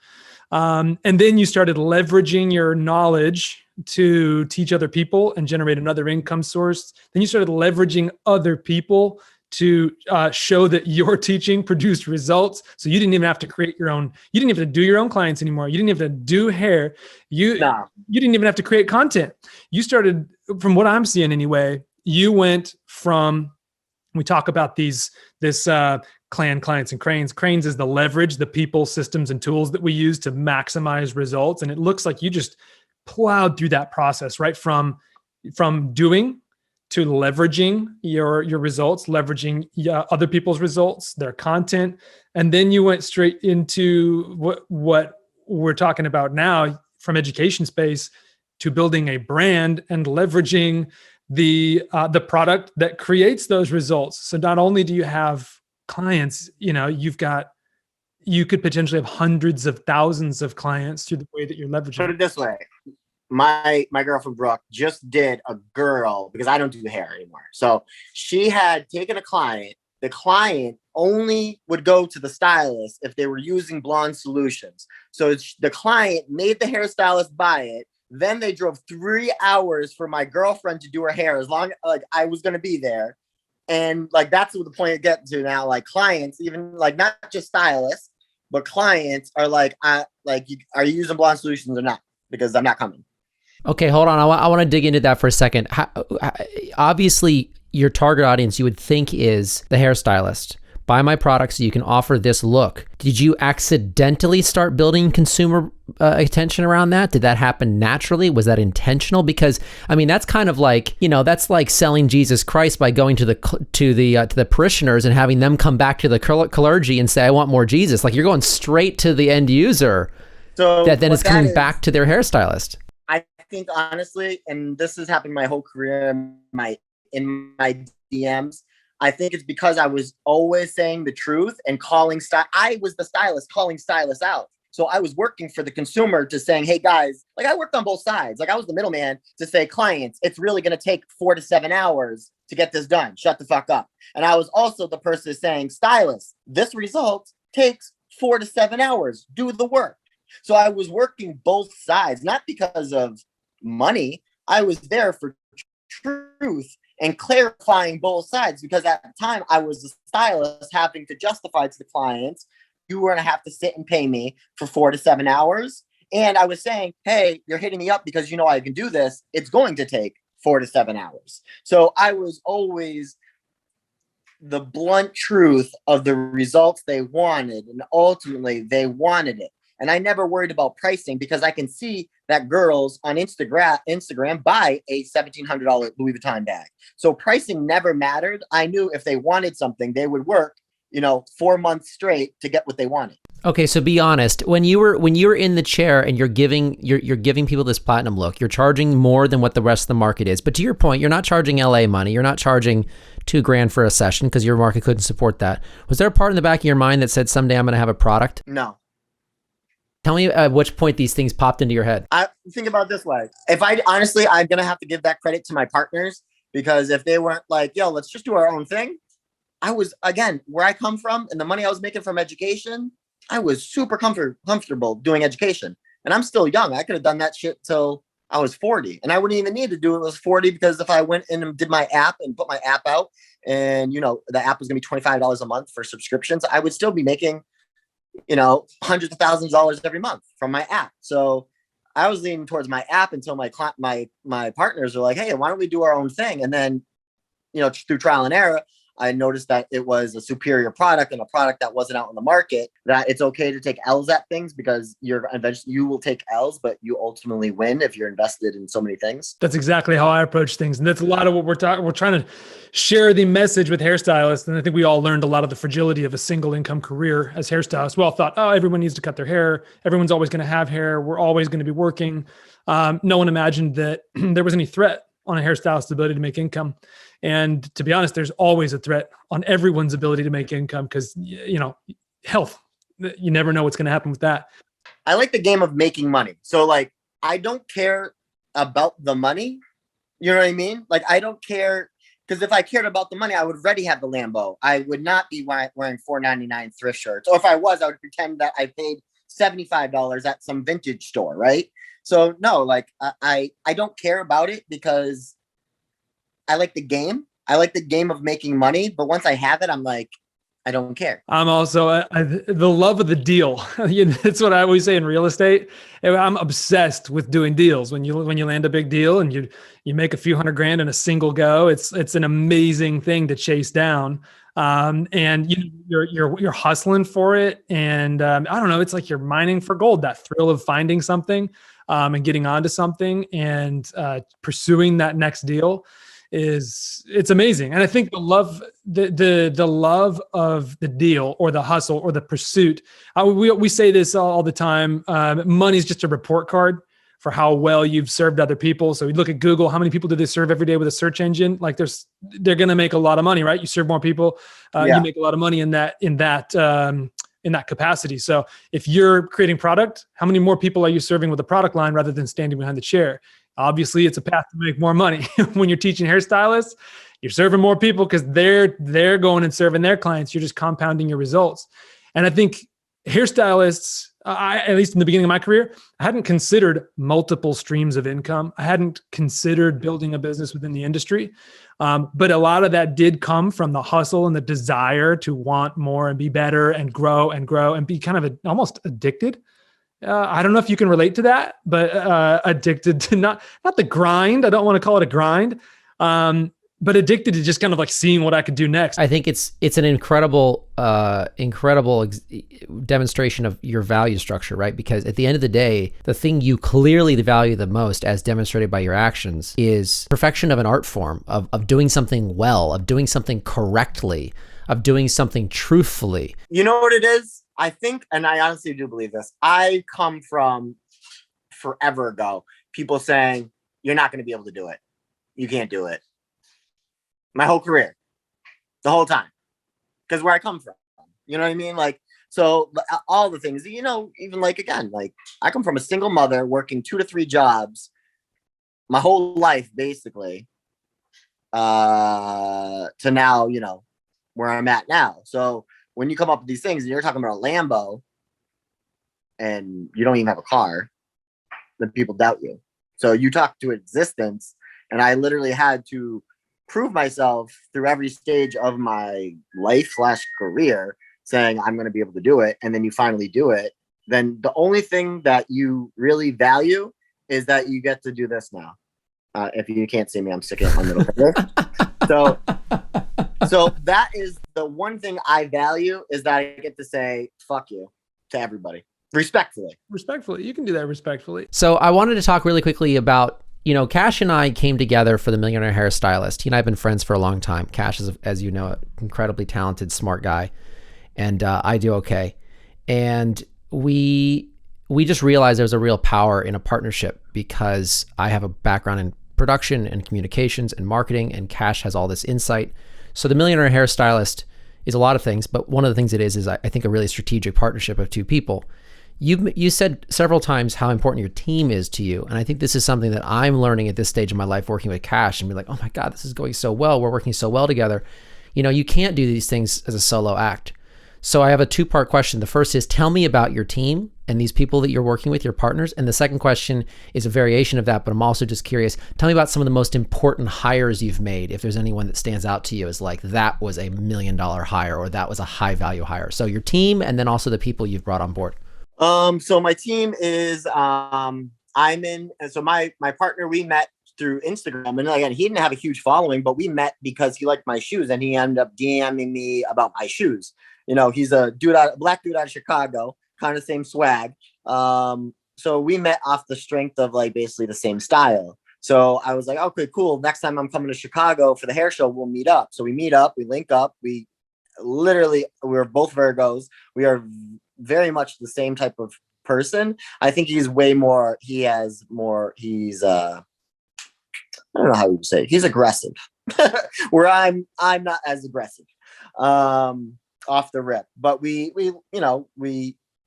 Speaker 3: And then you started leveraging your knowledge to teach other people and generate another income source. Then you started leveraging other people to show that your teaching produced results. So you didn't even have to create your own, you didn't even have to do your own clients anymore. You didn't have to do hair. You didn't even have to create content. You started, from what I'm seeing anyway, you went from, we talk about this clan, clients, and cranes. Cranes is the leverage, the people, systems, and tools that we use to maximize results. And it looks like you just plowed through that process, right? From doing to leveraging your results, leveraging other people's results, their content. And then you went straight into what we're talking about now, from education space to building a brand and leveraging the product that creates those results. So not only do you have clients, you could potentially have hundreds of thousands of clients through the way that you're leveraging.
Speaker 4: Put it this way. My girlfriend Brooke just did a girl, because I don't do hair anymore. So she had taken a client. The client only would go to the stylist if they were using Blonde Solutions. So the client made the hairstylist buy it. Then they drove 3 hours for my girlfriend to do her hair, as long like I was going to be there. And like, that's what the point of getting to now. Like clients, even like not just stylists, but clients are like, are you using Blonde Solutions or not? Because I'm not coming.
Speaker 1: Okay, hold on. I want to dig into that for a second. Obviously, your target audience you would think is the hairstylist. Buy my product so you can offer this look. Did you accidentally start building consumer attention around that? Did that happen naturally? Was that intentional? Because I mean, that's kind of like, that's like selling Jesus Christ by going to the parishioners and having them come back to the clergy and say, "I want more Jesus." Like, you're going straight to the end user, so that then is coming back to their hairstylist.
Speaker 4: I think honestly, and this has happened my whole career, in my DMs. I think it's because I was always saying the truth and I was the stylist calling stylists out. So I was working for the consumer to saying, "Hey guys," like I worked on both sides. Like I was the middleman to say, "Clients, it's really going to take 4 to 7 hours to get this done. Shut the fuck up." And I was also the person saying, "Stylist, this result takes 4 to 7 hours. Do the work." So I was working both sides, not because of money. I was there for truth and clarifying both sides, because at the time I was the stylist having to justify to the clients, "You were going to have to sit and pay me for 4 to 7 hours. And I was saying, "Hey, you're hitting me up because I can do this. It's going to take 4 to 7 hours. So I was always the blunt truth of the results they wanted. And ultimately they wanted it. And I never worried about pricing, because I can see that girls on Instagram buy a $1,700 Louis Vuitton bag. So pricing never mattered. I knew if they wanted something, they would work, 4 months straight to get what they wanted.
Speaker 1: Okay, so be honest. When you were in the chair and you're giving people this platinum look, you're charging more than what the rest of the market is. But to your point, you're not charging LA money. You're not charging $2,000 for a session because your market couldn't support that. Was there a part in the back of your mind that said someday I'm going to have a product?
Speaker 4: No.
Speaker 1: Tell me at which point these things popped into your head.
Speaker 4: I think about it this way. I'm going to have to give that credit to my partners, because if they weren't like, "Yo, let's just do our own thing." I was, again, where I come from and the money I was making from education, I was super comfortable doing education. And I'm still young. I could have done that shit till I was 40. And I wouldn't even need to do it when I was 40, because if I went in and did my app and put my app out and, the app was going to be $25 a month for subscriptions, I would still be making hundreds of thousands of dollars every month from my app. So I was leaning towards my app until my partners were like, "Hey, why don't we do our own thing?" And then, through trial and error, I noticed that it was a superior product and a product that wasn't out in the market, that it's okay to take L's at things, because you will take L's, but you ultimately win if you're invested in so many things.
Speaker 3: That's exactly how I approach things. And that's a lot of what we're trying to share the message with hairstylists. And I think we all learned a lot of the fragility of a single income career as hairstylists. We all thought, "Oh, everyone needs to cut their hair. Everyone's always going to have hair. We're always going to be working." No one imagined that there was any threat on a hairstylist's ability to make income. And to be honest, there's always a threat on everyone's ability to make income, because, health, you never know what's going to happen with that.
Speaker 4: I like the game of making money. So like, I don't care about the money. You know what I mean? Like, I don't care, because if I cared about the money, I would already have the Lambo. I would not be wearing $4.99 thrift shirts. Or if I was, I would pretend that I paid $75 at some vintage store, right? So no, like I don't care about it, because I like the game. I like the game of making money. But once I have it, I'm like, I don't care.
Speaker 3: I'm also the love of the deal. That's what I always say in real estate. I'm obsessed with doing deals. When you land a big deal and you make a few $100,000 in a single go, it's an amazing thing to chase down. And you're hustling for it. And I don't know, it's like you're mining for gold. That thrill of finding something and getting onto something and pursuing that next deal it's amazing. And I think the love of the deal or the hustle or the pursuit, we say this all the time. Money is just a report card. for how well you've served other people. So you look at Google, how many people do they serve every day with a search engine? Like they're going to make a lot of money, right? You serve more people, you make a lot of money in that capacity. So if you're creating product, how many more people are you serving with a product line rather than standing behind the chair? Obviously, it's a path to make more money. When you're teaching hairstylists, you're serving more people because they're going and serving their clients. You're just compounding your results. And I think hairstylists, at least in the beginning of my career, I hadn't considered multiple streams of income. I hadn't considered building a business within the industry. But a lot of that did come from the hustle and the desire to want more and be better and grow and be kind of almost addicted. I don't know if you can relate to that, but addicted to not the grind. I don't want to call it a grind, but addicted to just kind of like seeing what I could do next.
Speaker 1: I think it's an incredible demonstration of your value structure, right? Because at the end of the day, the thing you clearly value the most, as demonstrated by your actions, is perfection of an art form, of doing something well, of doing something correctly, of doing something truthfully.
Speaker 4: You know what it is? I think, and I honestly do believe this, I come from forever ago, people saying, you're not going to be able to do it. You can't do it. My whole career, the whole time, because where I come from, you know what I mean? Like, so all the things, you know, even like, again, like I come from a single mother working 2 to 3 jobs my whole life, basically, to now, you know, where I'm at now. So when you come up with these things and you're talking about a Lambo and you don't even have a car, then people doubt you. So you talk to existence, and I literally had to prove myself through every stage of my life / career, saying I'm going to be able to do it. And then you finally do it. Then the only thing that you really value is that you get to do this now. If you can't see me, I'm sticking my middle finger. So that is the one thing I value, is that I get to say, fuck you to everybody. Respectfully.
Speaker 3: You can do that respectfully.
Speaker 1: So I wanted to talk really quickly about, you know, Cash and I came together for the Millionaire Hairstylist. He and I have been friends for a long time. Cash is, as you know, an incredibly talented, smart guy. And I do okay. And we just realized there's a real power in a partnership, because I have a background in production and communications and marketing, and Cash has all this insight. So the Millionaire Hairstylist is a lot of things, but one of the things it is I think a really strategic partnership of 2 people. You said several times how important your team is to you. And I think this is something that I'm learning at this stage of my life, working with Cash, and be like, oh my God, this is going so well. We're working so well together. You know, you can't do these things as a solo act. So I have a 2-part question. The first is, tell me about your team and these people that you're working with, your partners. And the second question is a variation of that, but I'm also just curious. Tell me about some of the most important hires you've made. If there's anyone that stands out to you as like, that was $1 million hire, or that was a high value hire. So your team, and then also the people you've brought on board.
Speaker 4: So my team is, so my partner, we met through Instagram, and again, he didn't have a huge following, but we met because he liked my shoes, and he ended up DMing me about my shoes. You know, he's a black dude out of Chicago, kind of same swag. So we met off the strength of like basically the same style. So I was like, okay, cool. Next time I'm coming to Chicago for the hair show, we'll meet up. So we meet up, we link up. We're both Virgos. We are very much the same type of person. I think he's I don't know how you would say it. He's aggressive, where I'm not as aggressive, off the rip, but we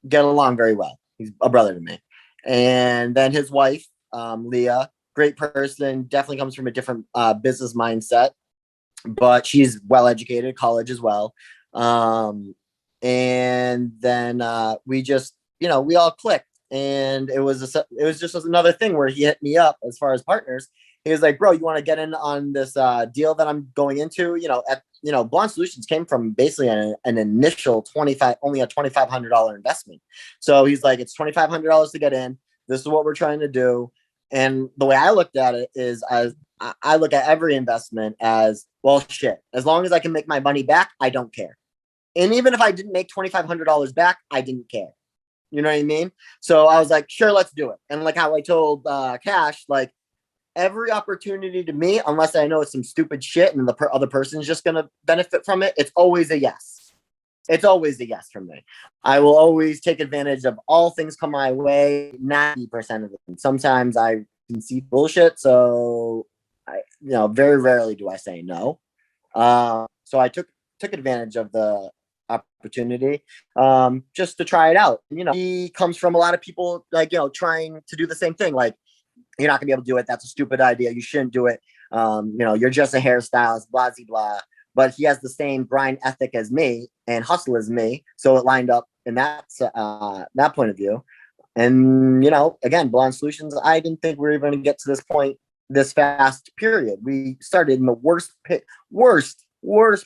Speaker 4: get along very well. He's a brother to me. And then his wife, Leah, great person, definitely comes from a different business mindset, but she's well-educated, college as well. And then we just, we all clicked, and it was just another thing where he hit me up as far as partners. He was like, bro, you want to get in on this deal that I'm going into? Blonde Solutions came from basically an initial only a $2,500 investment. So he's like, it's $2,500 to get in. This is what we're trying to do. And the way I looked at it is, I look at every investment as, well, shit, as long as I can make my money back, I don't care. And even if I didn't make $2,500 back, I didn't care. You know what I mean? So I was like, sure, let's do it. And like how I told Cash, like, every opportunity to me, unless I know it's some stupid shit and the other person's just going to benefit from it, it's always a yes. it's always a yes from me. I will always take advantage of all things come my way, 90% of them. Sometimes I can see bullshit. So very rarely do I say no. So I took advantage of the opportunity just to try it out. He comes from a lot of people trying to do the same thing. Like, you're not gonna be able to do it. That's a stupid idea. You shouldn't do it. You're just a hairstylist, blah, blah, blah. But he has the same grind ethic as me and hustle as me. So it lined up in that point of view. And, again, Blonde Solutions, I didn't think we were even going to get to this point this fast period. We started in the worst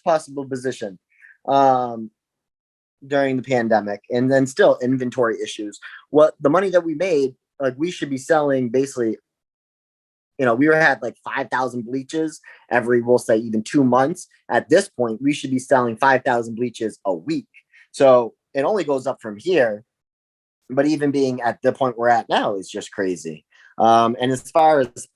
Speaker 4: possible position during the pandemic. And then still inventory issues. What the money that we made, like, we should be selling basically, we had like 5,000 bleaches every, we'll say even 2 months. At this point, we should be selling 5,000 bleaches a week. So it only goes up from here. But even being at the point we're at now is just crazy. And as far as,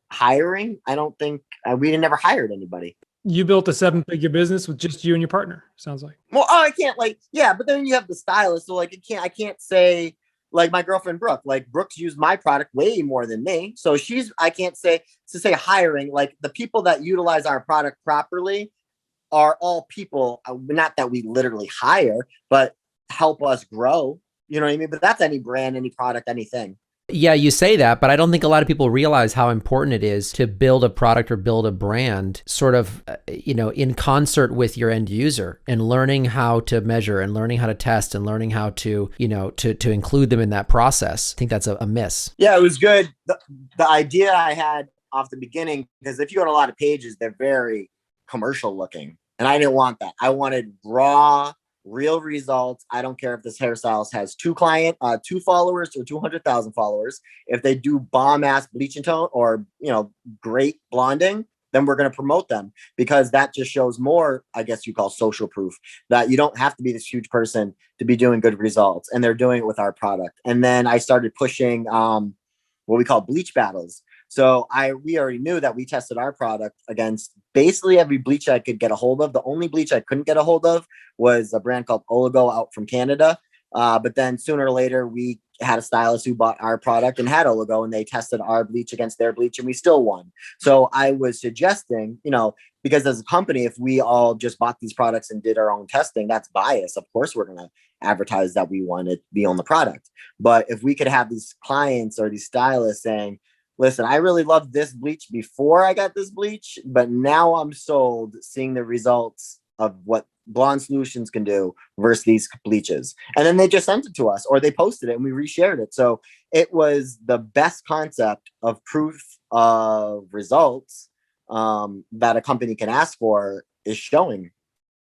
Speaker 4: hiring, I don't think we never hired anybody.
Speaker 3: You built a 7-figure business with just you and your partner, sounds like.
Speaker 4: Well, I can't but then you have the stylist. So I can't say, like, my girlfriend Brooke, Brooke's used my product way more than me. So I can't say hiring, like, the people that utilize our product properly are all people, not that we literally hire, but help us grow. You know what I mean? But that's any brand, any product, anything.
Speaker 1: Yeah, you say that, but I don't think a lot of people realize how important it is to build a product or build a brand sort of, in concert with your end user, and learning how to measure and learning how to test and learning how to, to include them in that process. I think that's a miss.
Speaker 4: Yeah, it was good. The idea I had off the beginning, because if you go to a lot of pages, they're very commercial looking. And I didn't want that. I wanted raw, real results. I don't care if this hairstylist has 2 followers or 200,000 followers. If they do bomb ass bleach and tone or, great blonding, then we're going to promote them, because that just shows more, I guess you call social proof, that you don't have to be this huge person to be doing good results. And they're doing it with our product. And then I started pushing what we call bleach battles. So we already knew that we tested our product against basically every bleach I could get a hold of. The only bleach I couldn't get a hold of was a brand called Oligo out from Canada. But then sooner or later, we had a stylist who bought our product and had Oligo, and they tested our bleach against their bleach, and we still won. So I was suggesting, because as a company, if we all just bought these products and did our own testing, that's bias. Of course, we're going to advertise that we want to be on the product. But if we could have these clients or these stylists saying, listen, I really loved this bleach before I got this bleach, but now I'm sold seeing the results of what Blonde Solutions can do versus these bleaches. And then they just sent it to us, or they posted it and we reshared it. So it was the best concept of proof of results that a company can ask for is showing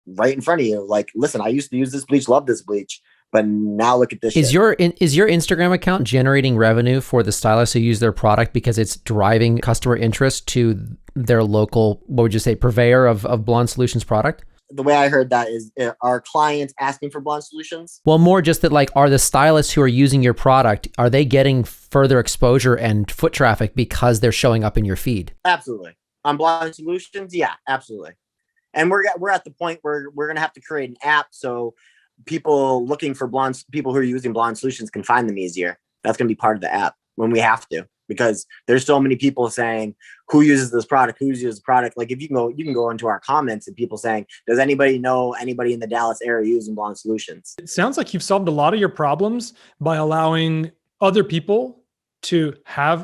Speaker 4: right in front of you. Like, listen, I used to use this bleach, love this bleach, but now look at this. Is
Speaker 1: your Instagram account generating revenue for the stylists who use their product because it's driving customer interest to their local, what would you say, purveyor of Blonde Solutions product?
Speaker 4: The way I heard that is, are clients asking for Blonde Solutions?
Speaker 1: Well, more just that, like, are the stylists who are using your product, are they getting further exposure and foot traffic because they're showing up in your feed?
Speaker 4: Absolutely. On Blonde Solutions, yeah, absolutely. And we're at the point where we're going to have to create an app so people looking for people who are using Blonde Solutions can find them easier. That's going to be part of the app when we have to, because there's so many people saying, who uses this product? Who uses the product? Like, if you can go into our comments and people saying, does anybody know anybody in the Dallas area using Blonde Solutions?
Speaker 3: It sounds like you've solved a lot of your problems by allowing other people to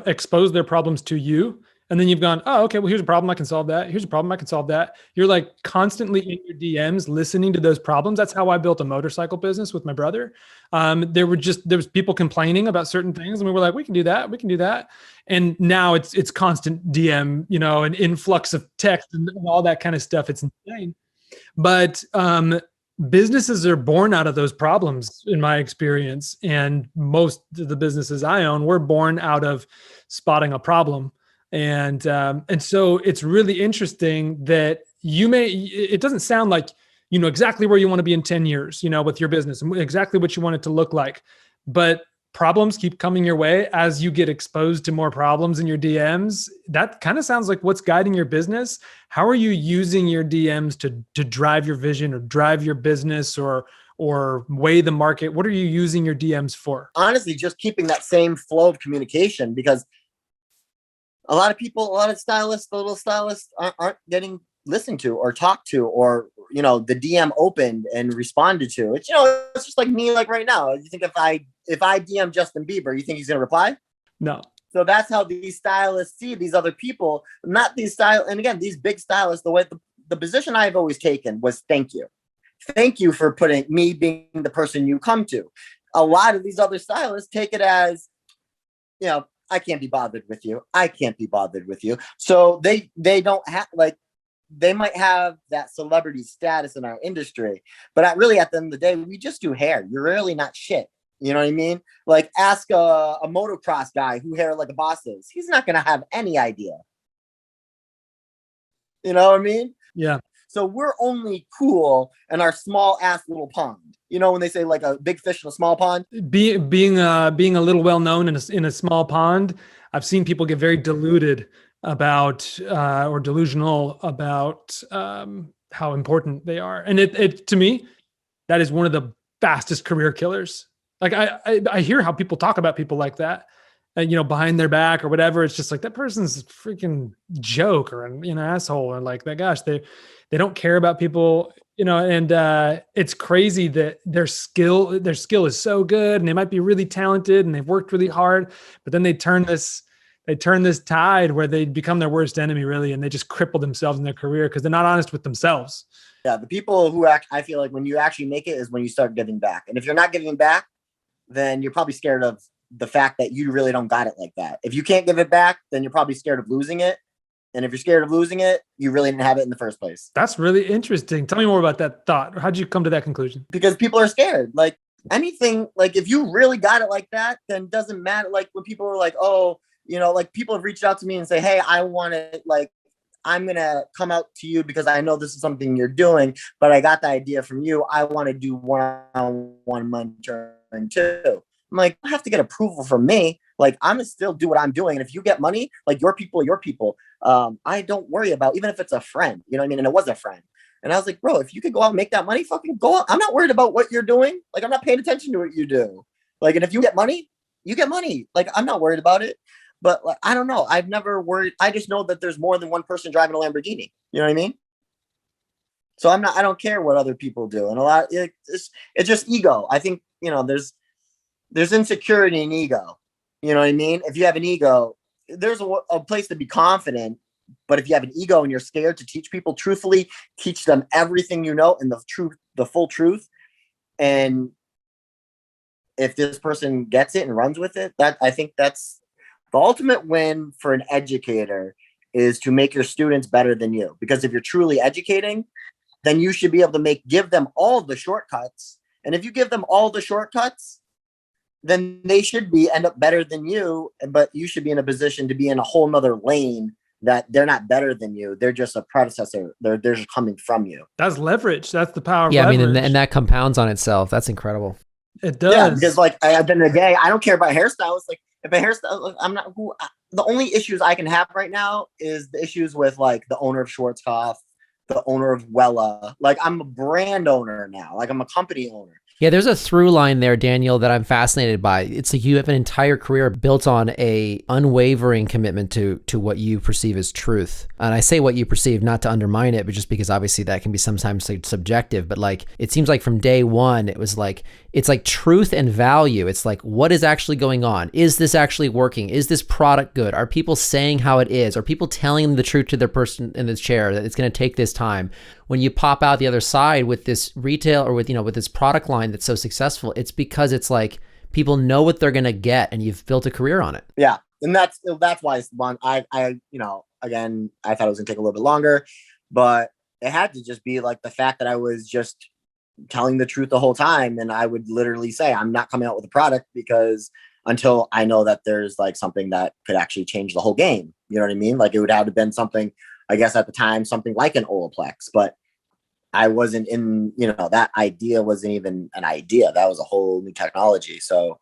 Speaker 3: expose their problems to you. And then you've gone, oh, okay, well, here's a problem, I can solve that. Here's a problem, I can solve that. You're like constantly in your DMs listening to those problems. That's how I built a motorcycle business with my brother. There was people complaining about certain things, and we were like, we can do that, we can do that. And now it's constant DM, an influx of text and all that kind of stuff. It's insane. But businesses are born out of those problems, in my experience. And most of the businesses I own were born out of spotting a problem. And so it's really interesting that it doesn't sound like, exactly where you want to be in 10 years, with your business and exactly what you want it to look like. But problems keep coming your way as you get exposed to more problems in your DMs. That kind of sounds like what's guiding your business. How are you using your DMs to drive your vision or drive your business or weigh the market? What are you using your DMs for?
Speaker 4: Honestly, just keeping that same flow of communication, because a lot of people, a lot of stylists, the little stylists aren't getting listened to or talked to, or, you know, the DM opened and responded to. It's, you know, it's just like me, like right now. You think if I DM Justin Bieber, you think he's going to reply?
Speaker 3: No.
Speaker 4: So that's how these stylists see these other people, not these and again, these big stylists, the way the position I've always taken was thank you. Thank you for putting me being the person you come to. A lot of these other stylists take it as, you know, I can't be bothered with you. I can't be bothered with you. So they don't have, like, they might have that celebrity status in our industry, but at the end of the day, we just do hair. You're really not shit. You know what I mean? Like, ask a motocross guy who hair like a boss is. He's not going to have any idea. You know what I mean?
Speaker 3: Yeah.
Speaker 4: So we're only cool in our small ass little pond. You know, when they say like a big fish in a small pond?
Speaker 3: Being a little well-known in a small pond, I've seen people get very deluded about or delusional about how important they are. And it to me, that is one of the fastest career killers. Like I hear how people talk about people like that, and, you know, behind their back or whatever. It's just like, that person's a freaking joke or an asshole, or like, that, gosh, they don't care about people, you know. And it's crazy that their skill is so good, and they might be really talented and they've worked really hard, but then they turn this tide where they become their worst enemy, really, and they just cripple themselves in their career because they're not honest with themselves.
Speaker 4: Yeah, the people who I feel like when you actually make it is when you start giving back. And if you're not giving back, then you're probably scared of the fact that you really don't got it like that. If you can't give it back, then you're probably scared of losing it. And if you're scared of losing it, you really didn't have it in the first place.
Speaker 3: That's really interesting. Tell me more about that thought. How'd you come to that conclusion?
Speaker 4: Because people are scared. Like, anything, like, if you really got it like that, then doesn't matter. Like, when people are like, oh, you know, like, people have reached out to me and say, hey, I want to, like, I'm going to come out to you because I know this is something you're doing, but I got the idea from you. I want to do one-on-one mentoring too. I'm like, I have to get approval from me. Like, I'm going to still do what I'm doing. And if you get money, like, your people. I don't worry about, even if it's a friend, you know what I mean? And it was a friend. And I was like, bro, if you could go out and make that money, fucking go out. I'm not worried about what you're doing. Like, I'm not paying attention to what you do. Like, and if you get money, you get money. Like, I'm not worried about it. But, like, I don't know. I've never worried. I just know that there's more than one person driving a Lamborghini. You know what I mean? So I don't care what other people do. And it's just ego. I think, you know, there's insecurity in ego. You know what I mean? If you have an ego, there's a place to be confident. But if you have an ego and you're scared to teach people truthfully, teach them everything you know and the full truth. And if this person gets it and runs with it, I think that's the ultimate win for an educator, is to make your students better than you. Because if you're truly educating, then you should be able to give them all the shortcuts. And if you give them all the shortcuts, then they should end up better than you. But you should be in a position to be in a whole nother lane that they're not better than you. They're just a predecessor. They're just coming from you.
Speaker 3: That's leverage. That's the power of
Speaker 1: leverage.
Speaker 3: leverage.
Speaker 1: I mean, and that compounds on itself. That's incredible.
Speaker 3: It does.
Speaker 4: Yeah, because, like, at the end of the day, I don't care about hairstylists. Like, if a hairstylist, the only issues I can have right now is the issues with, like, the owner of Schwarzkopf, the owner of Wella. Like, I'm a brand owner now. Like, I'm a company owner.
Speaker 1: Yeah, there's a through line there, Daniel, that I'm fascinated by. It's like you have an entire career built on a unwavering commitment to what you perceive as truth. And I say what you perceive not to undermine it, but just because obviously that can be sometimes subjective. But, like, it seems like from day one, it's like truth and value. It's like, what is actually going on? Is this actually working? Is this product good? Are people saying how it is? Are people telling them the truth to their person in the chair that it's going to take this time? When you pop out the other side with this retail or with this product line that's so successful, it's because it's like people know what they're going to get and you've built a career on it.
Speaker 4: Yeah. And that's why it's one. Again, I thought it was gonna take a little bit longer, but it had to just be like the fact that I was just telling the truth the whole time. And I would literally say, I'm not coming out with a product because until I know that there's, like, something that could actually change the whole game. You know what I mean? Like, it would have been something, I guess at the time, something like an Olaplex, but I wasn't in, that idea wasn't even an idea. That was a whole new technology. So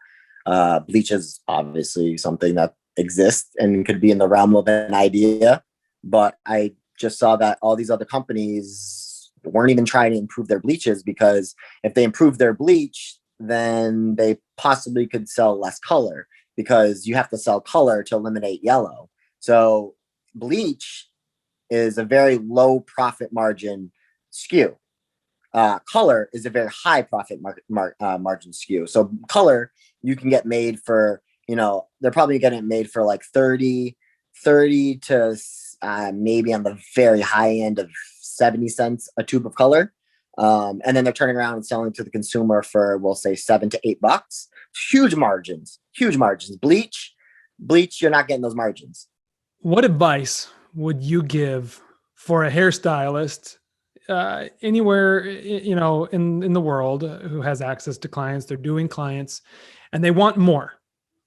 Speaker 4: Bleach is obviously something that exists and could be in the realm of an idea, but I just saw that all these other companies weren't even trying to improve their bleaches, because if they improve their bleach, then they possibly could sell less color, because you have to sell color to eliminate yellow. So bleach is a very low profit margin SKU. Color is a very high profit margin SKU. So color, you can get made for, they're probably getting it made for like 30 to maybe on the very high end of 70 cents a tube of color. And then they're turning around and selling to the consumer for, we'll say, $7 to $8. Huge margins. Bleach, you're not getting those margins.
Speaker 3: What advice would you give for a hairstylist anywhere, in the world, who has access to clients, they're doing clients, and they want more?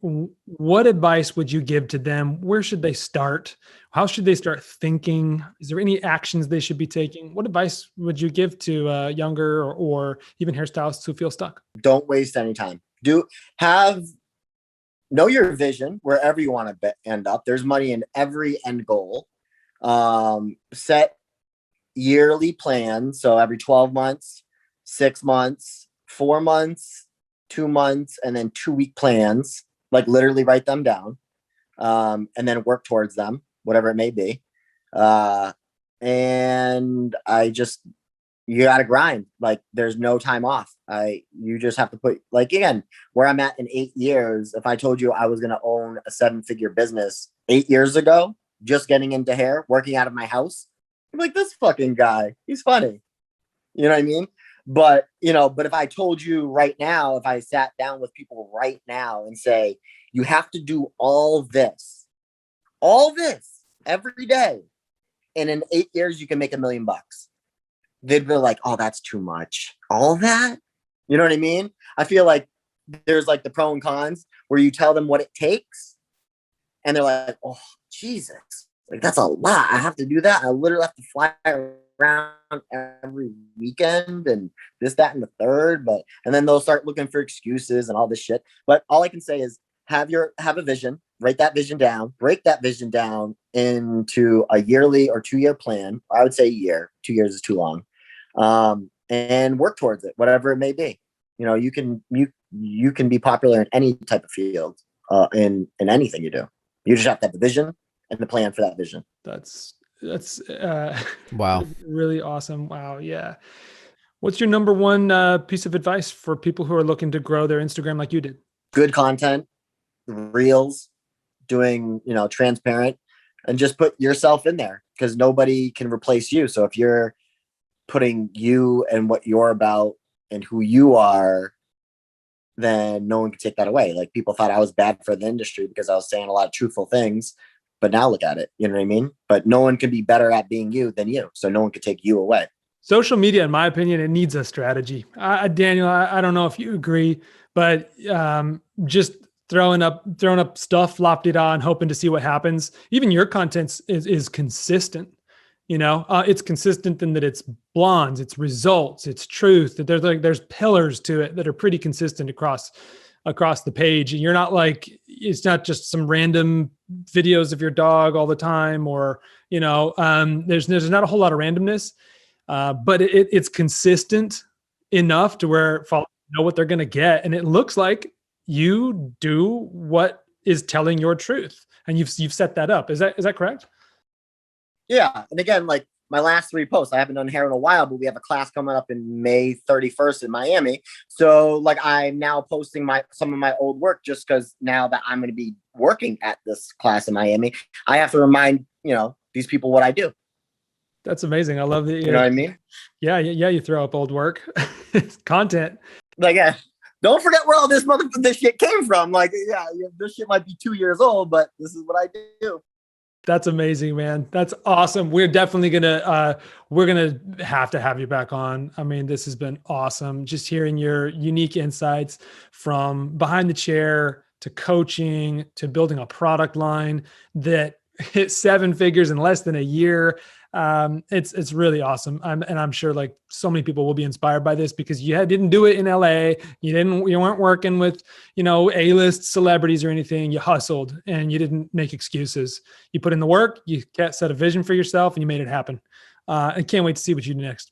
Speaker 3: What advice would you give to them? Where should they start? How should they start thinking? Is there any actions they should be taking? What advice would you give to younger or even hairstylists who feel stuck?
Speaker 4: Don't waste any time. Know your vision wherever you want to end up. There's money in every end goal. Set yearly plans. So every 12 months, 6 months, 4 months, 2 months, and then 2-week plans. Like literally write them down, and then work towards them, whatever it may be. And you got to grind. Like there's no time off. You just have to put, like, again, where I'm at in 8 years. If I told you I was going to own a 7-figure business 8 years ago, just getting into hair, working out of my house, I'm like, this fucking guy, he's funny. You know what I mean? But if I told you right now, if I sat down with people right now and say, you have to do all this every day, and in 8 years, you can make $1 million, they'd be like, oh, that's too much. All that? You know what I mean? I feel like there's like the pro and cons where you tell them what it takes, and they're like, oh, Jesus, like that's a lot. I have to do that. I literally have to fly around every weekend and this, that, and the third. And then they'll start looking for excuses and all this shit. But all I can say is have a vision, write that vision down, break that vision down into a yearly or 2-year plan. I would say a year. 2 years is too long. And work towards it, whatever it may be. You can be popular in any type of field, in anything you do. You just have to have the vision and the plan for that vision.
Speaker 3: That's
Speaker 1: wow.
Speaker 3: Really awesome. Wow. Yeah. What's your number one piece of advice for people who are looking to grow their Instagram like you did?
Speaker 4: Good content, reels, doing, transparent, and just put yourself in there, because nobody can replace you. So if you're putting you and what you're about and who you are, then no one can take that away. Like people thought I was bad for the industry because I was saying a lot of truthful things, but now look at it. You know what I mean? But no one can be better at being you than you. So no one can take you away.
Speaker 3: Social media, in my opinion, it needs a strategy. Daniel, I don't know if you agree, but just throwing up stuff, flop-de-da, and hoping to see what happens. Even your content is consistent. It's consistent in that it's blondes, it's results, it's truth. That there's pillars to it that are pretty consistent across the page. And you're not like, it's not just some random videos of your dog all the time, or there's not a whole lot of randomness. But it's consistent enough to where followers know what they're going to get. And it looks like you do what is telling your truth, and you've set that up. Is that correct?
Speaker 4: Yeah. And again, like my last 3 posts, I haven't done hair in a while, but we have a class coming up in May 31st in Miami. So like I'm now posting some of my old work, just because now that I'm going to be working at this class in Miami, I have to remind, these people what I do. That's
Speaker 3: amazing. I love that.
Speaker 4: You know what I mean?
Speaker 3: Yeah. You throw up old work content.
Speaker 4: Like, don't forget where all this shit came from. Like, this shit might be 2 years old, but this is what I do.
Speaker 3: That's amazing, man. That's awesome. We're definitely we're going to have you back on. I mean, this has been awesome. Just hearing your unique insights from behind the chair to coaching to building a product line that hit 7 figures in less than a year. It's really awesome. I'm sure like so many people will be inspired by this because you didn't do it in LA. You weren't working with, A-list celebrities or anything. You hustled and you didn't make excuses. You put in the work, you set a vision for yourself and you made it happen. I can't wait to see what you do next.